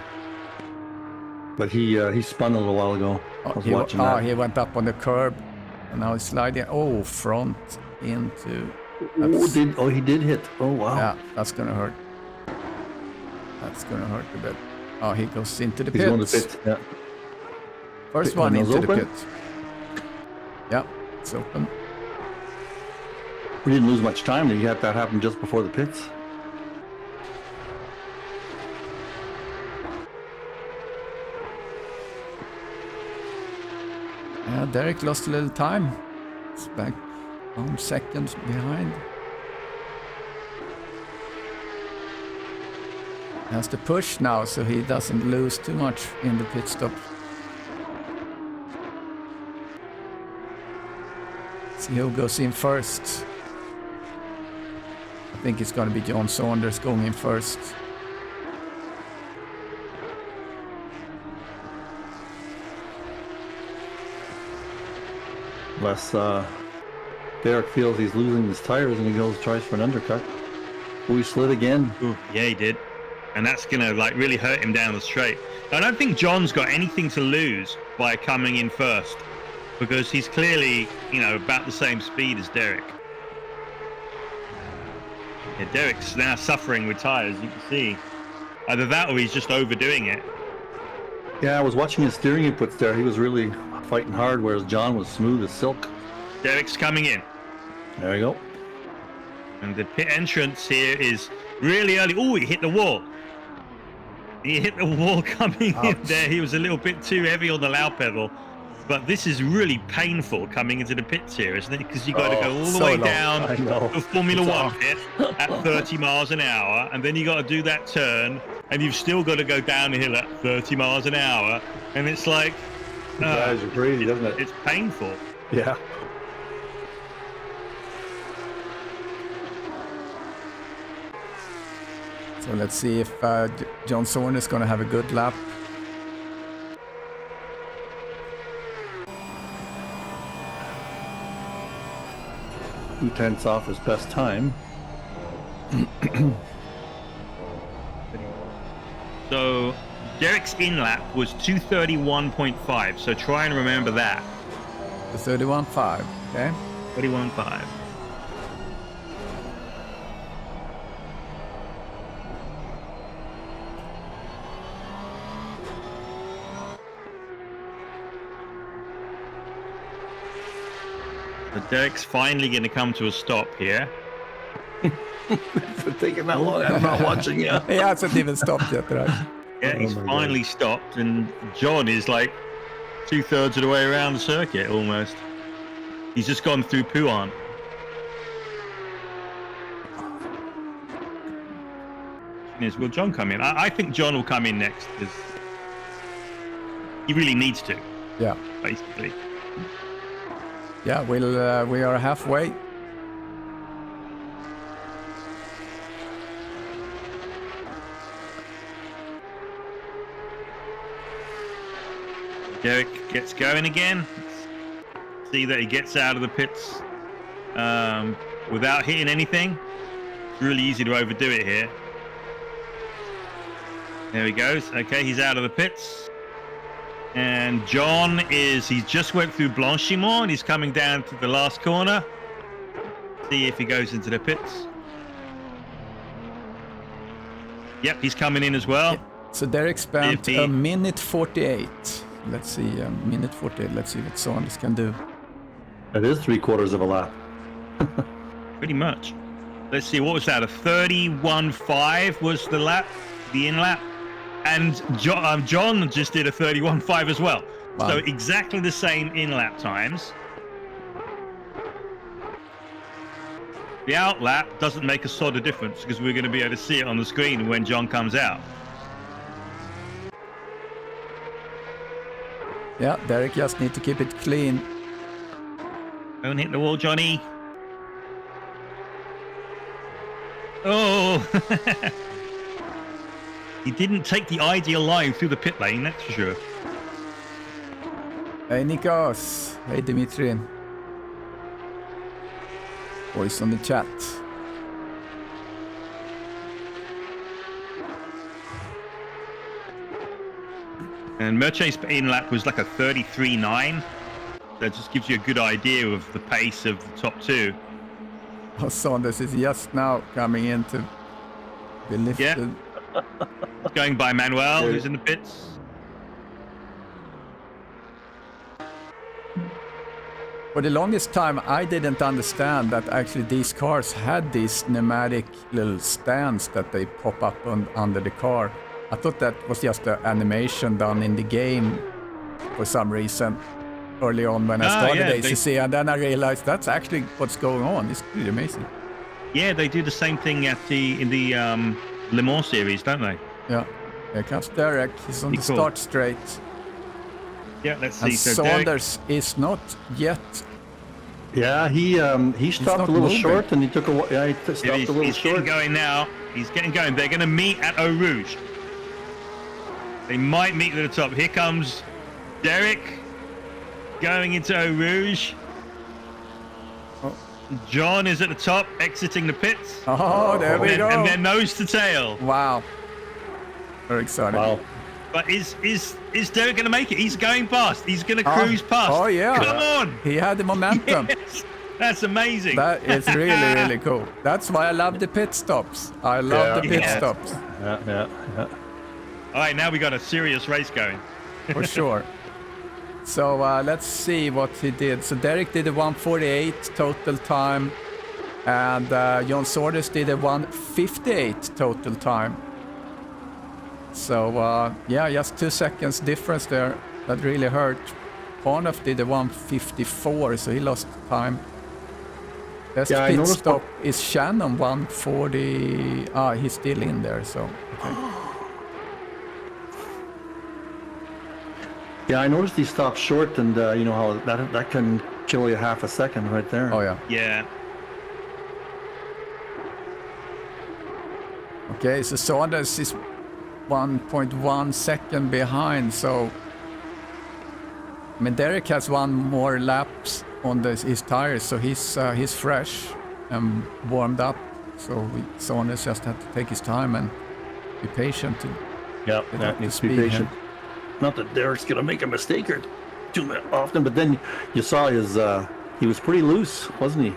But he spun a little while ago. I was watching that. He went up on the curb, and now he's sliding. Oh, front into. He did hit. Oh wow. Yeah, that's gonna hurt. That's gonna hurt a bit. Oh, he goes into the pits. He's going to pit. Yeah. First one into the pit. Yeah, it's open. We didn't lose much time. You had that happen just before the pits. Yeah, Derek lost a little time. It's back 1 second behind. He has to push now so he doesn't lose too much in the pit stop. See who goes in first. I think it's going to be John Saunders going in first. Unless Derek feels he's losing his tires and he tries for an undercut. Oh, he slid again. Ooh, yeah, he did. And that's going to really hurt him down the straight. I don't think John's got anything to lose by coming in first, because he's clearly, about the same speed as Derek. Yeah, Derek's now suffering with tires, you can see. Either that or he's just overdoing it. Yeah, I was watching his steering inputs there. He was really fighting hard, whereas John was smooth as silk. Derek's coming in. There you go. And the pit entrance here is really early. Oh, he hit the wall. He hit the wall coming in there. He was a little bit too heavy on the loud pedal. But this is really painful coming into the pits here, isn't it? Because you got to go all the so way long. down I know. the Formula One pit at 30 miles an hour, and then you got to do that turn, and you've still got to go downhill at 30 miles an hour, and it's like, Guys, you're crazy, doesn't it? it's painful. Yeah. So let's see if John Sorn is going to have a good lap. Two-tenths off his best time. So Derek's in lap was 2:31.5, so try and remember that. The 31.5, okay? 31.5. But Derek's finally going to come to a stop here. It's taking that long. I'm not watching you. He hasn't even stopped yet, right? Yeah, he's my finally stopped, and John is like 2/3 of the way around the circuit almost. He's just gone through Puan. Will John come in? I think John will come in next because he really needs to, Yeah. basically. Yeah, we are halfway. Derek gets going again. See that he gets out of the pits without hitting anything. It's really easy to overdo it here. There he goes. Okay, he's out of the pits. And John he just went through Blanchimont and he's coming down to the last corner. See if he goes into the pits. Yep, he's coming in as well. So Derek spent If he- a minute 48. Let's see, a minute 48. Let's see what Saunders can do. That is 3/4 of a lap. Pretty much. Let's see, what was that? A 31.5 was the lap, the in lap. And John just did a 31.5 as well. Wow. So exactly the same in lap times. The out lap doesn't make a sod of difference because we're going to be able to see it on the screen when John comes out. Yeah, Derek just need to keep it clean. Don't hit the wall, Johnny. Oh! He didn't take the ideal line through the pit lane, that's for sure. Hey Nikos. Hey Dimitri. Voice on the chat. And Merche's in lap was like a 33.9. That just gives you a good idea of the pace of the top two. Oh, Saunders is just now coming in to be lifted. Yeah. Going by Manuel, who's in the pits. For the longest time, I didn't understand that actually these cars had these pneumatic little stands that they pop up under the car. I thought that was just an animation done in the game for some reason early on when I started ACC, and then I realized that's actually what's going on. It's pretty amazing. Yeah, they do the same thing in the Le Mans series, don't they? Yeah. Here comes Derek. He's on the Cool. start straight. Yeah, let's see. And So Derek, Saunders is not yet. Yeah, he stopped not a little moving. short, and he took he stopped a little he's short. getting going now. He's getting going. They're going to meet at Eau Rouge. They might meet at the top. Here comes Derek going into Eau Rouge. Oh. John is at the top, exiting the pits. Oh, there we go. And they're nose to tail. Wow. Very exciting. Wow. But is Derek going to make it? He's going past. He's going to cruise past. Oh, yeah. Come on. He had the momentum. Yes. That's amazing. That is really, really cool. That's why I love the pit stops. I love the pit Yeah. stops, Yeah. All right, now we got a serious race going. for sure. So let's see what he did. So Derek did a 1:48 total time, and John Saunders did a 1:58 total time. So yeah, just 2 seconds difference there. That really hurt. Parnoff did a 1:54, so he lost time. Best Yeah, I pit noticed stop is Shannon 1:40. He's still in there, so okay. Yeah, I noticed he stopped short, and you know how that can kill you half a second right there. Oh yeah. Yeah. Okay, so Saunders is 1.1 second behind, so I mean Derek has one more laps on his tires, so he's fresh and warmed up. So Saunders just had to take his time and be patient. Yeah, Get up that to needs to be speed patient. Not that Derek's gonna make a mistake or too often, but then you saw his he was pretty loose, wasn't he?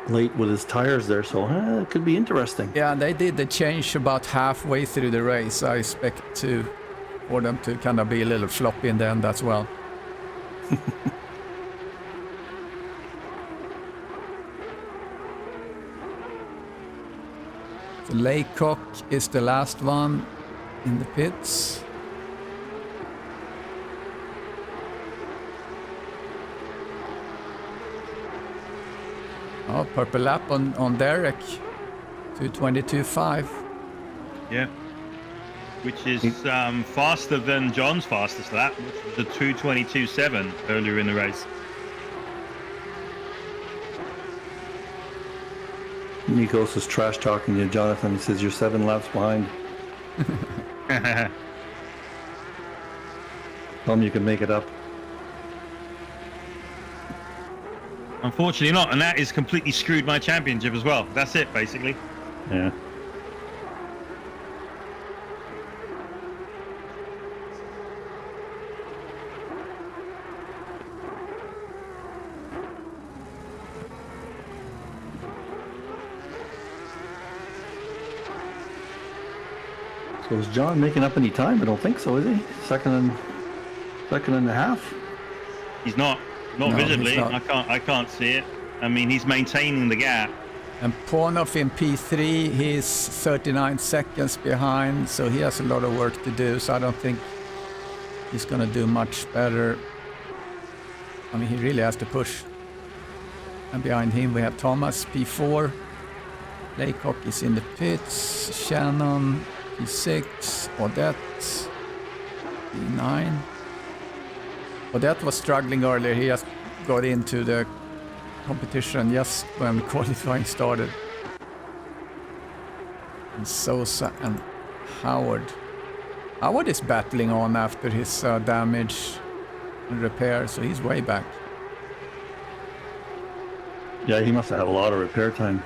Late with his tires there, so it could be interesting. Yeah, they did the change about halfway through the race. I expect for them to kind of be a little floppy in the end as well. So Laycock is the last one in the pits. Oh, purple lap on Derek. 2:22.5. Yeah. Which is faster than John's fastest lap, which was a 2:22.7 earlier in the race. Nikos is trash talking you, Jonathan. He says you're 7 laps behind. Tell him you can make it up. Unfortunately not, and that has completely screwed my championship as well. That's it, basically. Yeah. So is John making up any time? I don't think so, is he? Second and a half? He's not No, visibly. he's not. I can't see it. I mean, he's maintaining the gap. And Parnoff in P3, he's 39 seconds behind, so he has a lot of work to do, so I don't think he's going to do much better. I mean, he really has to push. And behind him we have Thomas, P4. Laycock is in the pits. Shannon, P6. Odette, P9. Odette was struggling earlier. He just got into the competition just when qualifying started. And Sosa and Howard. Howard is battling on after his damage and repair, so he's way back. Yeah, he must have had a lot of repair time.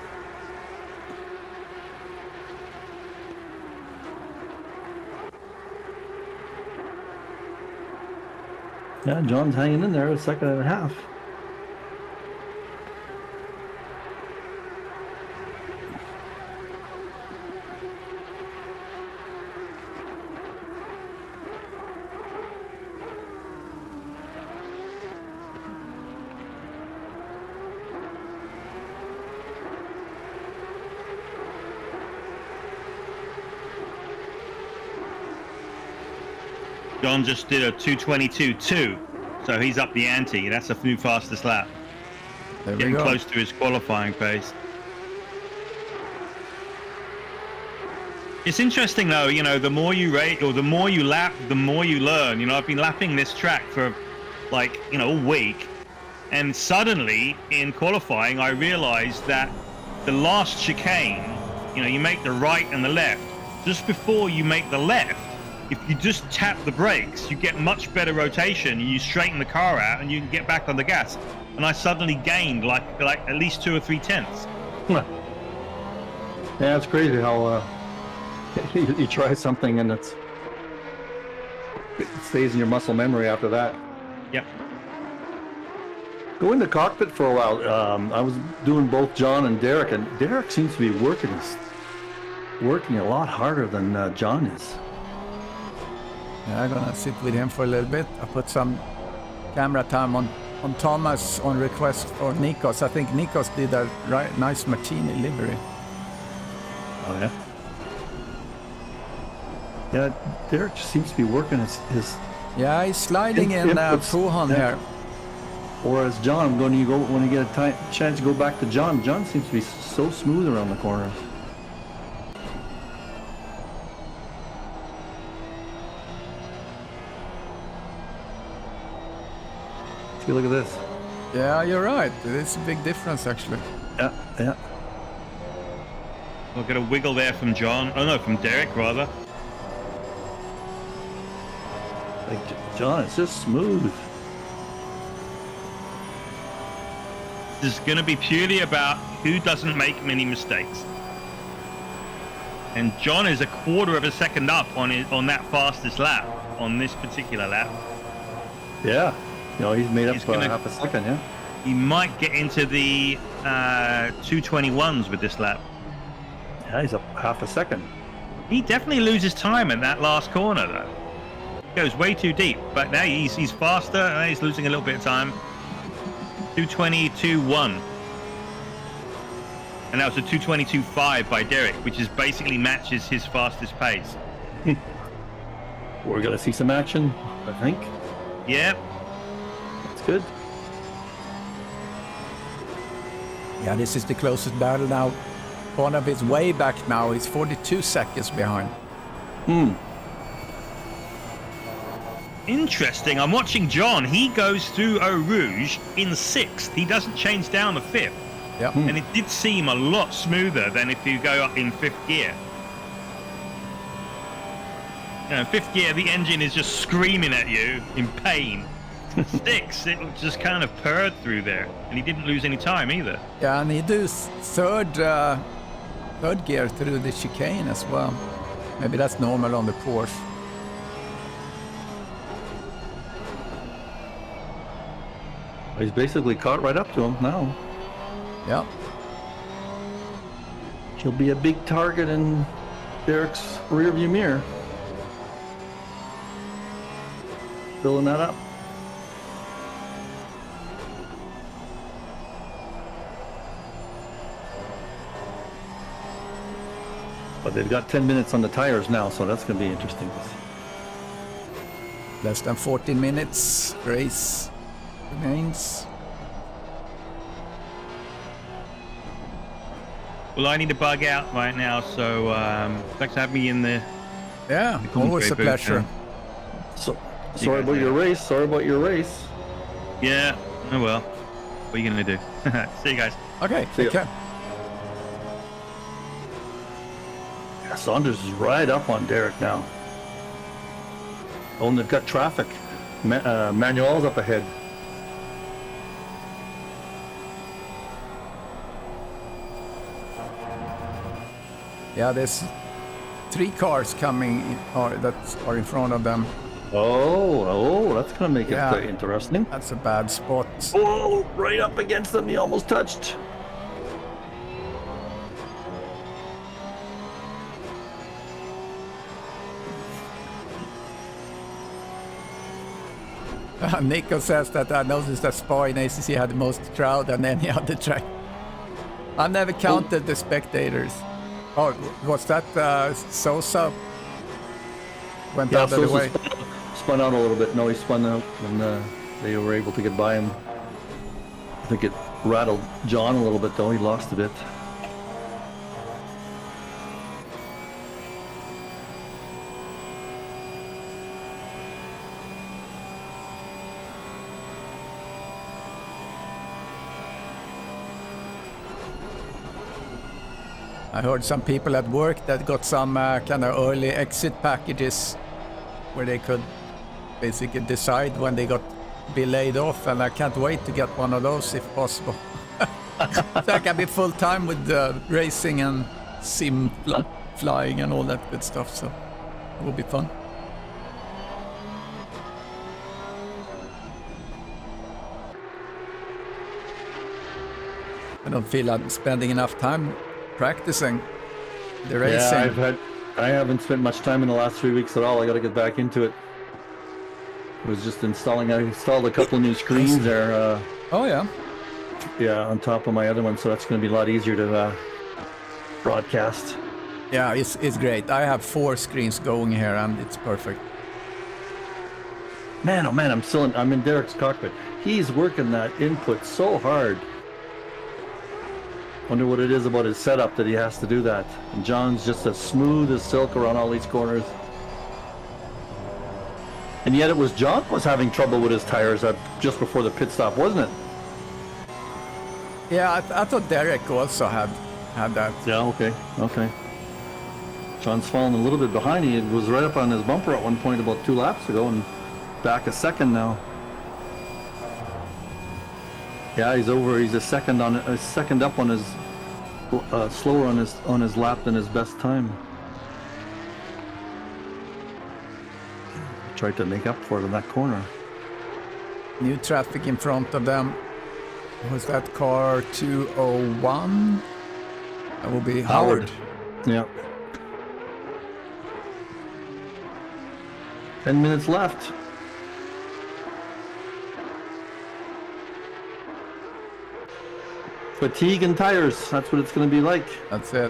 Yeah, John's hanging in there a second and a half. John just did a 2:22.2, so he's up the ante. That's a new fastest lap. There we Getting go. close to his qualifying pace. It's interesting though, you know, the more you rate or the more you lap, the more you learn. You know, I've been lapping this track for like, you know, a week, and suddenly in qualifying I realized that the last chicane, you know, you make the right and the left. Just before you make the left, if you just tap the brakes, you get much better rotation. You straighten the car out and you can get back on the gas. And I suddenly gained like at least 2 or 3 tenths. Yeah, it's crazy how you try something and it stays in your muscle memory after that. Yep. Go in the cockpit for a while. I was doing both John and Derek seems to be working a lot harder than John is. Yeah, I'm gonna sit with him for a little bit. I put some camera time on Thomas on request for Nikos. I think Nikos did a nice Martini livery. Oh yeah. Yeah, Derek just seems to be working his Yeah, he's sliding in Inputs, Fuhan yeah. here. Whereas John, when you get a chance to go back to John, John seems to be so smooth around the corners. See, look at this. Yeah, you're right. It's a big difference, actually. Yeah, yeah. We'll get a wiggle there from John. Oh no, from Derek rather. Like John, it's just smooth. This is going to be purely about who doesn't make many mistakes. And John is a quarter of a second up on that fastest lap, on this particular lap. Yeah. You know, he's made up He's for gonna- half a second, yeah. He might get into the 221s with this lap. Yeah, he's up half a second. He definitely loses time at that last corner, though. Goes way too deep, but now he's faster, and he's losing a little bit of time. 222.1. And that was a 222.5 by Derek, which is basically matches his fastest pace. We're gonna see some action, I think. Yep. That's good. Yeah, this is the closest battle now. One of his way back now. He's 42 seconds behind. Interesting. I'm watching John. He goes through Eau Rouge in 6th. He doesn't change down to 5th. Yeah. And it did seem a lot smoother than if you go up in 5th gear. You know, 5th gear, the engine is just screaming at you in pain. 6, it just kind of purred through there. And he didn't lose any time either. Yeah, and he does third gear through the chicane as well. Maybe that's normal on the Porsche. He's basically caught right up to him now. Yeah. He'll be a big target in Derek's rearview mirror. Filling that up. But they've got 10 minutes on the tires now, so that's going to be interesting. Less than 14 minutes. Race remains. Well, I need to bug out right now, so thanks for having me in the... Yeah, The always a commentary booth, pleasure. So, sorry about your race. Sorry about your race. Yeah, oh well. What are you going to do? See you guys. Okay, See take ya. care. Yeah, Saunders is right up on Derek now. Oh, and they've got traffic. Manuel's up ahead. Yeah, there's 3 cars coming that are in front of them. Oh, that's going to make it Yeah. interesting. That's a bad spot. Oh, right up against them. He almost touched. Nico says that I noticed that Spa in ACC had the most crowd than any other track. I never counted the spectators. Oh, was that Sosa? Went Yeah, out of the Sosa way. spun out a little bit. No, he spun out, and they were able to get by him. I think it rattled John a little bit, though. He lost a bit. I heard some people at work that got some kind of early exit packages where they could basically decide when they got be laid off, and I can't wait to get one of those if possible. So I can be full time with racing and flying and all that good stuff, so it will be fun. I don't feel I'm spending enough time practicing the racing. Yeah, I haven't spent much time in the last 3 weeks at all. I got to get back into it. I was just installing. I installed a couple of new screens there. Oh yeah. Yeah, on top of my other one, so that's going to be a lot easier to broadcast. Yeah, it's great. I have 4 screens going here, and it's perfect. Man, oh man, I'm in Derek's cockpit. He's working that input so hard. Wonder what it is about his setup that he has to do that. And John's just as smooth as silk around all these corners. And yet it was John was having trouble with his tires just before the pit stop, wasn't it? Yeah, I thought Derek also had that. Yeah, okay. John's fallen a little bit behind. He was right up on his bumper at one point about 2 laps ago and back a second now. Yeah, he's over. He's a second up on his slower on his lap than his best time. Tried to make up for it in that corner. New traffic in front of them. Was that car 201? That will be Howard. Yeah. 10 minutes left. Fatigue and tires, that's what it's going to be like. That's it.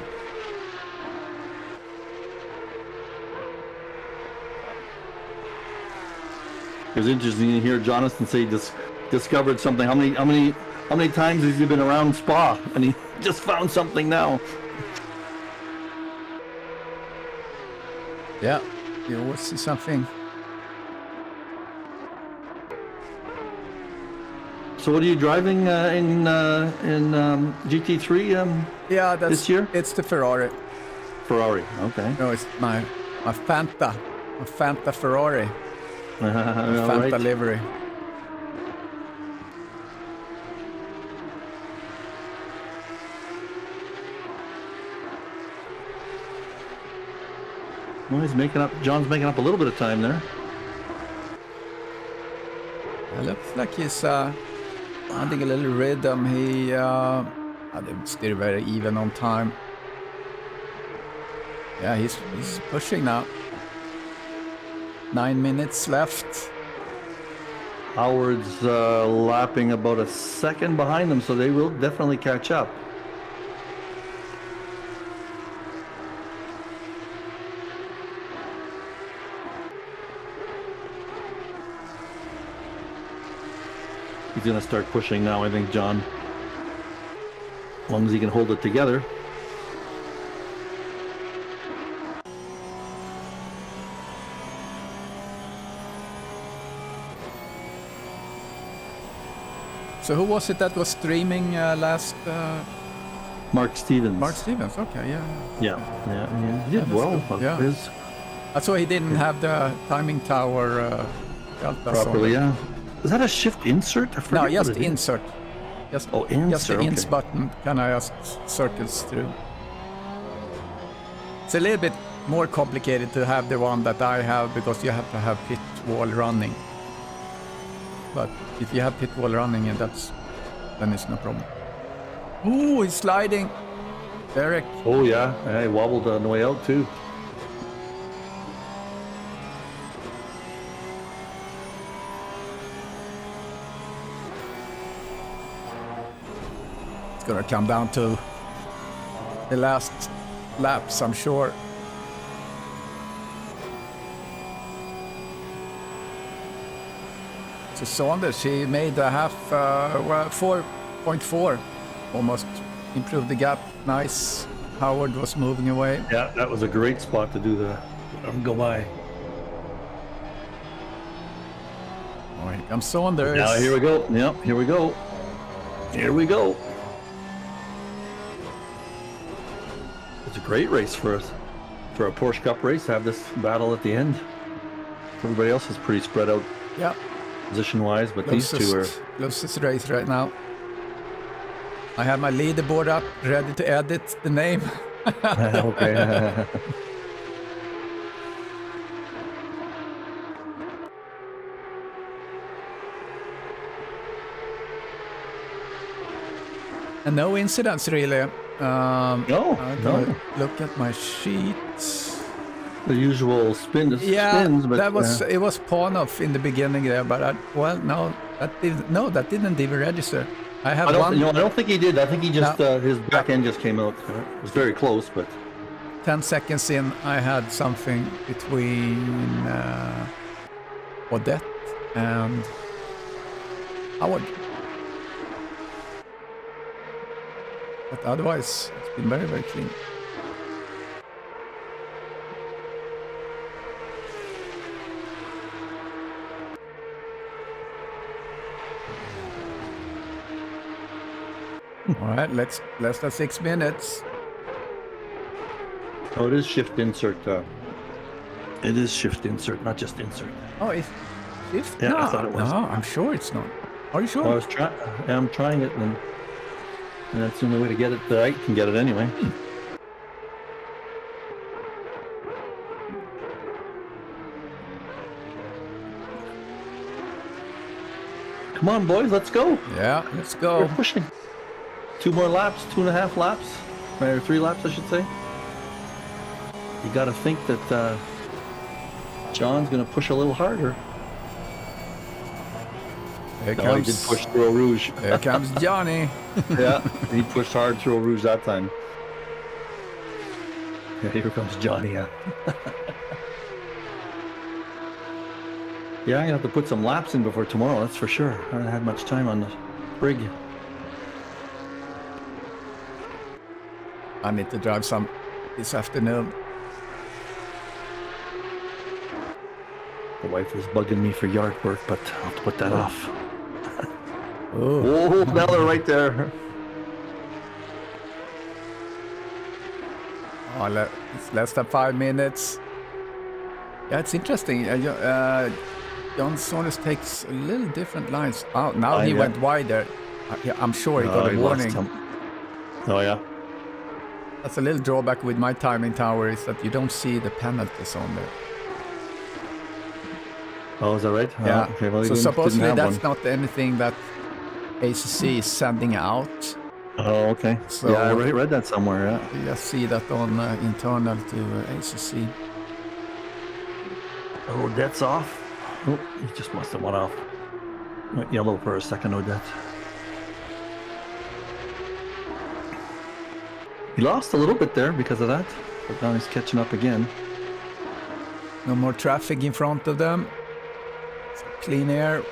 It was interesting to hear Jonathan say he discovered something. How many times has he been around Spa and he just found something now? Yeah, you always see something. So what are you driving in GT3 Yeah, this year? It's the Ferrari. Ferrari, okay. No, it's my Fanta. A Fanta Ferrari. Fanta right. livery. Well, John's making up a little bit of time there. It looks like he's finding a little rhythm. They're still very even on time. Yeah, he's pushing now. 9 minutes left. Howard's lapping about a second behind them, so they will definitely catch up. He's going to start pushing now, I think, John. As long as he can hold it together. So who was it that was streaming last? Mark Stevens. Mark Stevens. Okay, yeah. Yeah. He did well. Yeah. I saw he didn't have the timing tower properly. Yeah. Is that a shift insert? I forget No, just what it is. insert. Just insert. Just the ins okay. button kind of just circles through. It's a little bit more complicated to have the one that I have because you have to have pit wall running. But if you have pit wall running, and then it's no problem. Ooh, he's sliding. Derek. Oh yeah, he wobbled on the way out too. It's gonna come down to the last laps, I'm sure. So Saunders, he made a 4.4, almost improved the gap. Nice. Howard was moving away. Yeah, that was a great spot to do the go by. Oh, here comes Saunders. Now here we go. Yep, here we go. Here we go. It's a great race for us, for a Porsche Cup race, to have this battle at the end. Everybody else is pretty spread out. Yeah. Position-wise, but these two are... Closest race right now. I have my leaderboard up, ready to edit the name. Okay. And no incidents, really. No. Look at my sheets. The usual spins, but that was it was Panov in the beginning there, but that didn't even register. I don't think he did. I think he just his back end just came out. It was very close, but 10 seconds in, I had something between Odette and Howard. But otherwise, it's been very, very clean. All right, let's less than 6 minutes. Oh, it is shift insert. It is shift insert, not just insert. Oh, it's shift? Yeah, No, I thought it was. no, I'm sure it's not. Are you sure? Well, I'm trying it, and that's the only way to get it that I can get it anyway. Come on, boys, let's go. Yeah, let's We're go. pushing. 2 more laps, 2.5 laps, or 3 laps, I should say. You got to think that John's going to push a little harder. Here No, he did comes, push through Eau Rouge. here comes Johnny. Yeah, he pushed hard through Eau Rouge that time. Yeah, here comes Johnny. Yeah. Yeah, I'm gonna have to put some laps in before tomorrow. That's for sure. I haven't had much time on the rig. I need to drive some this afternoon. The wife is bugging me for yard work, but I'll have to put that off. Oh, Oh, now they're right there. oh, it's less than 5 minutes. Yeah, it's interesting. John Saunders takes a little different lines. Oh, now he went wider. Yeah, I'm sure he got a warning. Oh, yeah. That's a little drawback with my timing tower is that you don't see the penalties on there. Oh, is that right? Yeah. Okay, well, So he supposedly didn't have that's one. not anything that ACC is sending out. Oh, okay. So- yeah, I read that somewhere, yeah. You just see that on internal to ACC. Oh, Odette's off. Oh, he just must have went off. Went yellow for a second, Odette. He lost a little bit there because of that, but now he's catching up again. No more traffic in front of them. Some clean air.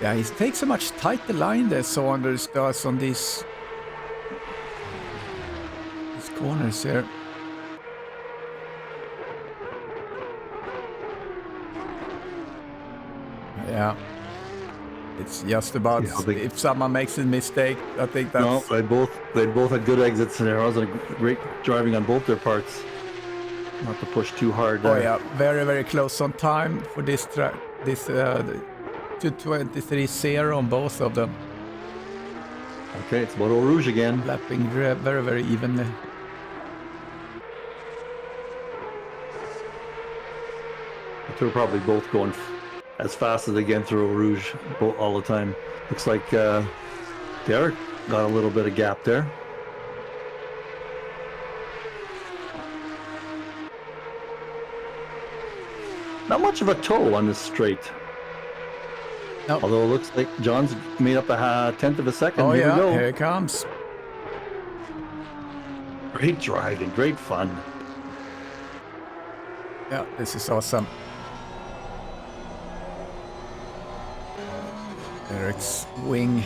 Yeah, he takes a much tighter line there, Saunders does on these corners here. Yeah. It's just about if someone makes a mistake, I think that's... No, they both had good exits there. It was a great driving on both their parts. Not to push too hard there. Oh yeah, very, very close on time for this 2:23.0 on both of them. Okay, it's about Eau Rouge again. Lapping very, very evenly. They're probably both going as fast as they can through Eau Rouge all the time. Looks like Derek got a little bit of gap there. Not much of a toe on this straight. Nope. Although it looks like John's made up a 1/10 of a second. Oh Here yeah, we go. here it comes. Great driving, great fun. Yeah, this is awesome. Eric's wing.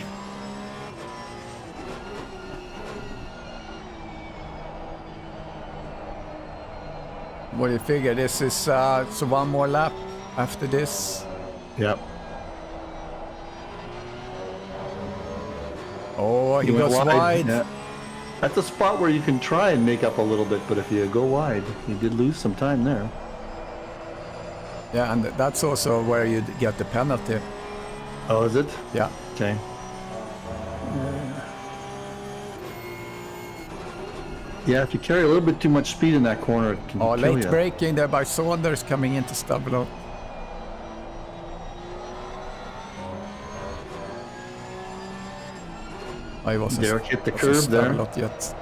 What do you figure? This is so one more lap after this. Yep. Oh, he went goes wide. Yeah. That's a spot where you can try and make up a little bit, but if you go wide, you did lose some time there. Yeah, and that's also where you get the penalty. Oh, is it? Yeah. Okay. Yeah, if you carry a little bit too much speed in that corner, it can Oh, kill late you. braking there by Saunders coming into Stabilo. Oh, he wasn't Derek hit the wasn't curb there. Stabilot yet.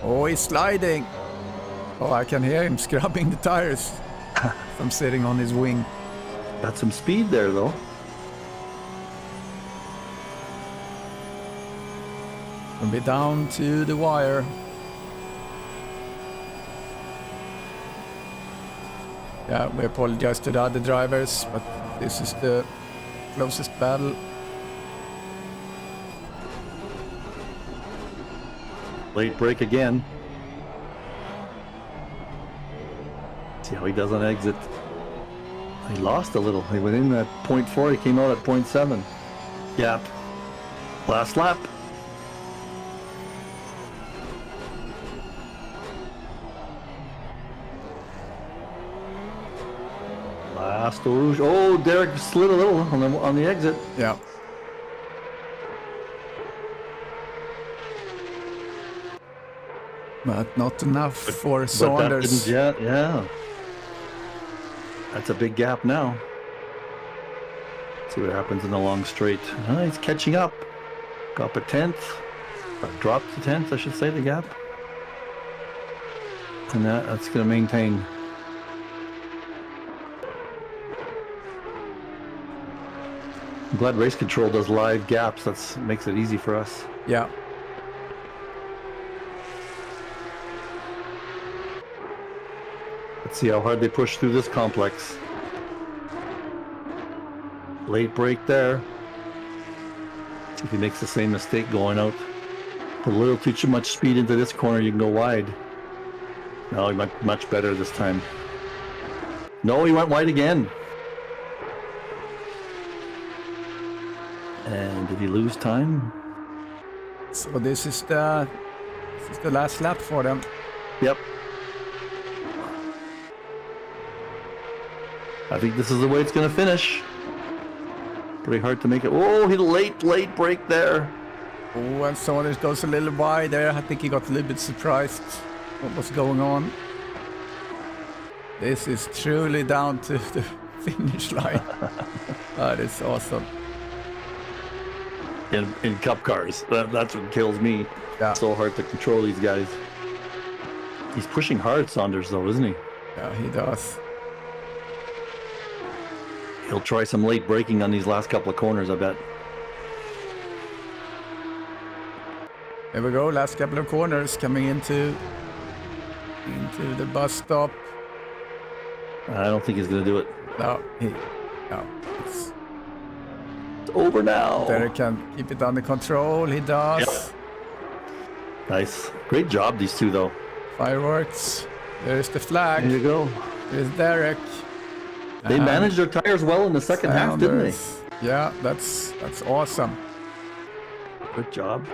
Oh, he's sliding. Oh, I can hear him scrubbing the tires from sitting on his wing. Got some speed there, though. We'll be down to the wire. Yeah, we apologize to the other drivers, but this is the closest battle. Late break again. See how he does on exit. He lost a little. He went in at 0.4. He came out at 0.7. Gap. Last lap. Last Eau Rouge. Oh, Derek slid a little on the exit. Yeah. But not enough for Saunders. Yeah. That's a big gap now. See what happens in the long straight. He's catching up. Got up a 10th. Dropped to 10th, I should say, the gap. And that's going to maintain. I'm glad Race Control does live gaps. That makes it easy for us. Yeah. Let's see how hard they push through this complex. Late break there. See if he makes the same mistake going out. Put a little too much speed into this corner, you can go wide. No, he went much better this time. No, he went wide again. And did he lose time? So this is the last lap for them. Yep. I think this is the way it's going to finish. Pretty hard to make it. Oh, he late break there. Oh, and Saunders goes a little wide there. I think he got a little bit surprised what was going on. This is truly down to the finish line. That is awesome. In cup cars, that's what kills me. Yeah. It's so hard to control these guys. He's pushing hard, Saunders, though, isn't he? Yeah, he does. He'll try some late braking on these last couple of corners, I bet. There we go, last couple of corners coming into the bus stop. I don't think he's going to do it. No, it's over now. Derek can keep it under control. He does. Yep. Nice. Great job, these two, though. Fireworks. There's the flag. There you go. There's Derek. They managed their tires well in the second half, didn't they? Yeah, that's awesome. Good job.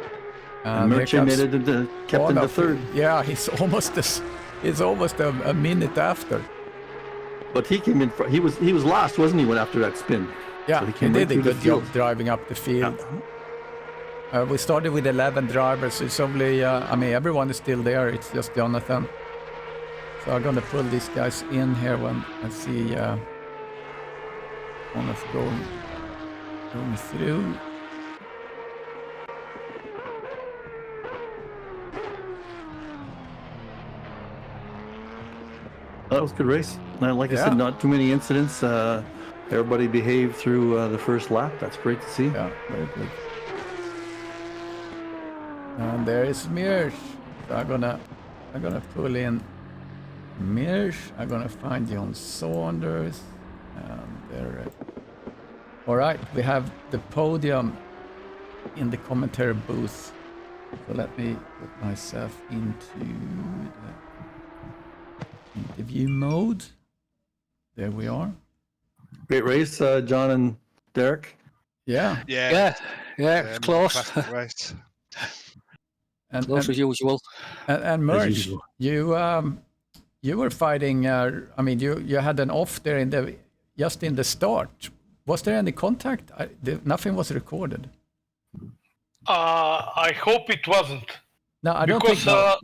And Murchie made it kept in the third. Yeah, he's almost a minute after. But he came in. He was last, wasn't he? When after that spin. Yeah, so he did a good job driving up the field. Yeah. We started with 11 drivers. It's only, everyone is still there. It's just Jonathan. So I'm gonna pull these guys in here when I see one of going through. That was a good race. Like I said, not too many incidents. Everybody behaved through the first lap. That's great to see. Yeah, very good. And there is Mirsch. So I'm gonna pull in Mirsch. I'm gonna find John Saunders. And there. All right, we have the podium in the commentary booth. So let me put myself into the interview mode. There we are. Great race, John and Derek. Yeah, it's close. Right. And close as usual. And Merch, you were fighting. You had an off there just in the start. Was there any contact? Nothing was recorded. I hope it wasn't. No, I don't think so.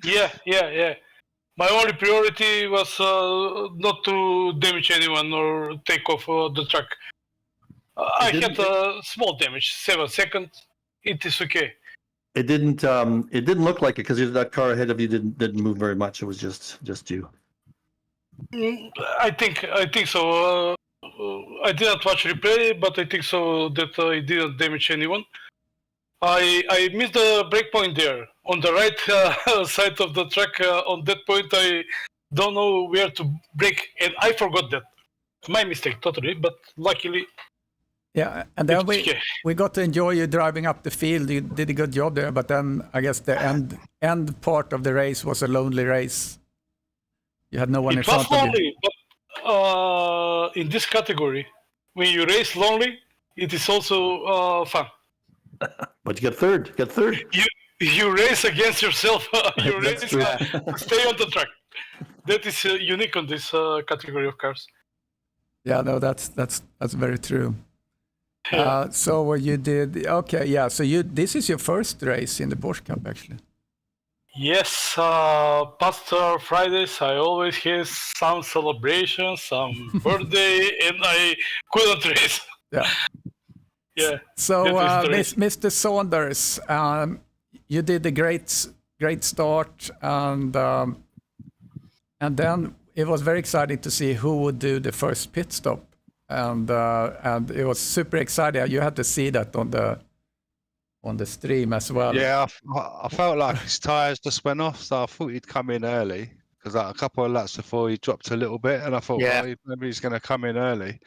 Yeah. My only priority was not to damage anyone or take off the track. I had a small damage, 7 seconds. It is okay. It didn't look like it because that car ahead of you didn't move very much. It was just you. I think so. I didn't watch replay, but I think so that I didn't damage anyone. I missed the break point there on the right side of the track. On that point, I don't know where to brake, and I forgot that. My mistake, totally, but luckily. Yeah, and then we got to enjoy you driving up the field. You did a good job there, but then I guess the end part of the race was a lonely race. You had no one in front of you. It was lonely, but in this category, when you race lonely, it is also fun. But you get third. You race against yourself. You race to stay on the track. That is unique on this category of cars. Yeah, no, that's very true. So you did So this is your first race in the Porsche Cup, actually. Yes, past Fridays I always have some celebration, some birthday, and I couldn't race. Yeah. Yeah. So, Mr. Saunders, you did a great start, and then it was very exciting to see who would do the first pit stop, and it was super exciting. You had to see that on the stream as well. Yeah, I felt like his tyres just went off, so I thought he'd come in early because like a couple of laps before he dropped a little bit, and I thought maybe he's going to come in early.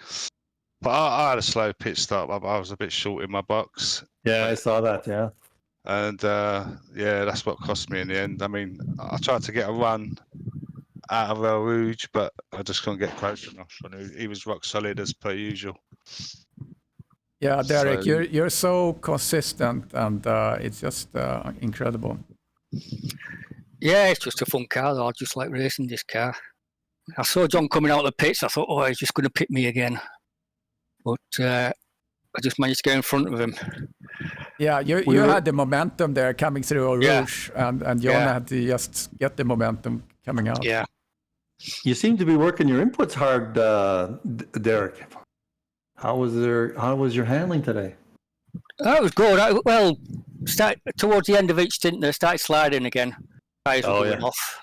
But I had a slow pit stop. I was a bit short in my box. Yeah, I saw that. Yeah, and that's what cost me in the end. I mean, I tried to get a run out of El Rouge, but I just couldn't get close enough. And he was rock solid as per usual. Yeah, Derek, you're so consistent, and it's just incredible. Yeah, it's just a fun car, though. I just like racing this car. I saw John coming out of the pits. I thought, he's just going to pit me again. But I just managed to get in front of him. Yeah, you had the momentum there coming through Eau Rouge, and John had to just get the momentum coming out. Yeah. You seem to be working your inputs hard, Derek. How was your handling today? That was good. Towards the end of each stint, they started sliding again. Tires were going off.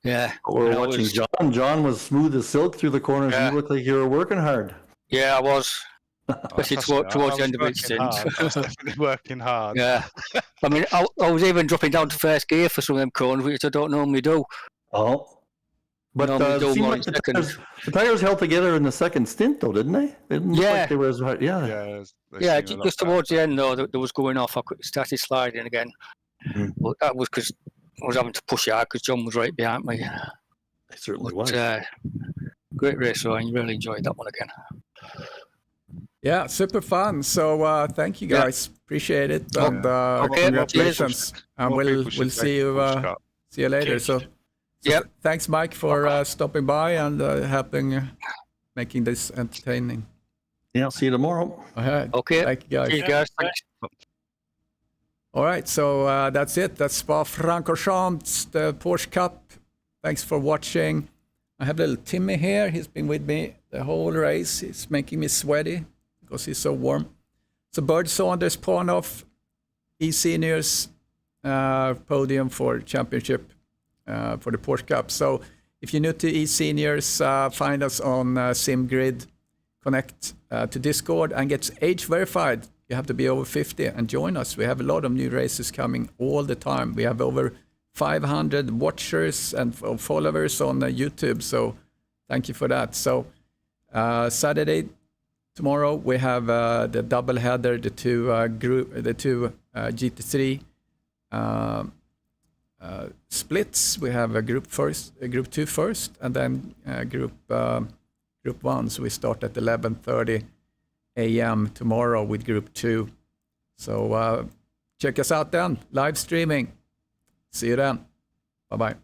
Yeah. We're watching John. John was smooth as silk through the corners. You looked like you were working hard. Yeah, I was. Especially towards the end of each stint. I was definitely working hard. Yeah. I mean, I was even dropping down to first gear for some of them corners, which I don't normally do. Oh. But it seemed like the tires held together in the second stint, though, didn't they? They didn't look like they were as hard. Yeah, just towards the end, though, that was going off. I started sliding again. But that was because I was having to push it out because John was right behind me. It certainly was. Great race, so I really enjoyed that one again. Yeah, super fun. So thank you guys. Appreciate it. And congratulations. And we'll see you later. So thanks, Mike, for stopping by and making this entertaining. Yeah, I'll see you tomorrow. All right. Okay. Thank you, guys. See you guys. Thanks. All right, so that's it. That's Spa-Francorchamps, the Porsche Cup. Thanks for watching. I have little Timmy here. He's been with me the whole race. He's making me sweaty because he's so warm. So Bird Saunders, Pornoff, eSeniors podium for championship for the Porsche Cup. So if you're new to eSeniors, find us on SIMGRID, connect to Discord and get age verified. You have to be over 50 and join us. We have a lot of new races coming all the time. We have over 500 watchers and followers on YouTube. So thank you for that. So Saturday, tomorrow, we have the double header, the two GT3 splits. We have a group 2 first, and then group 1. So we start at 11:30 a.m. tomorrow with group 2. So check us out then, live streaming. See you then. Bye-bye.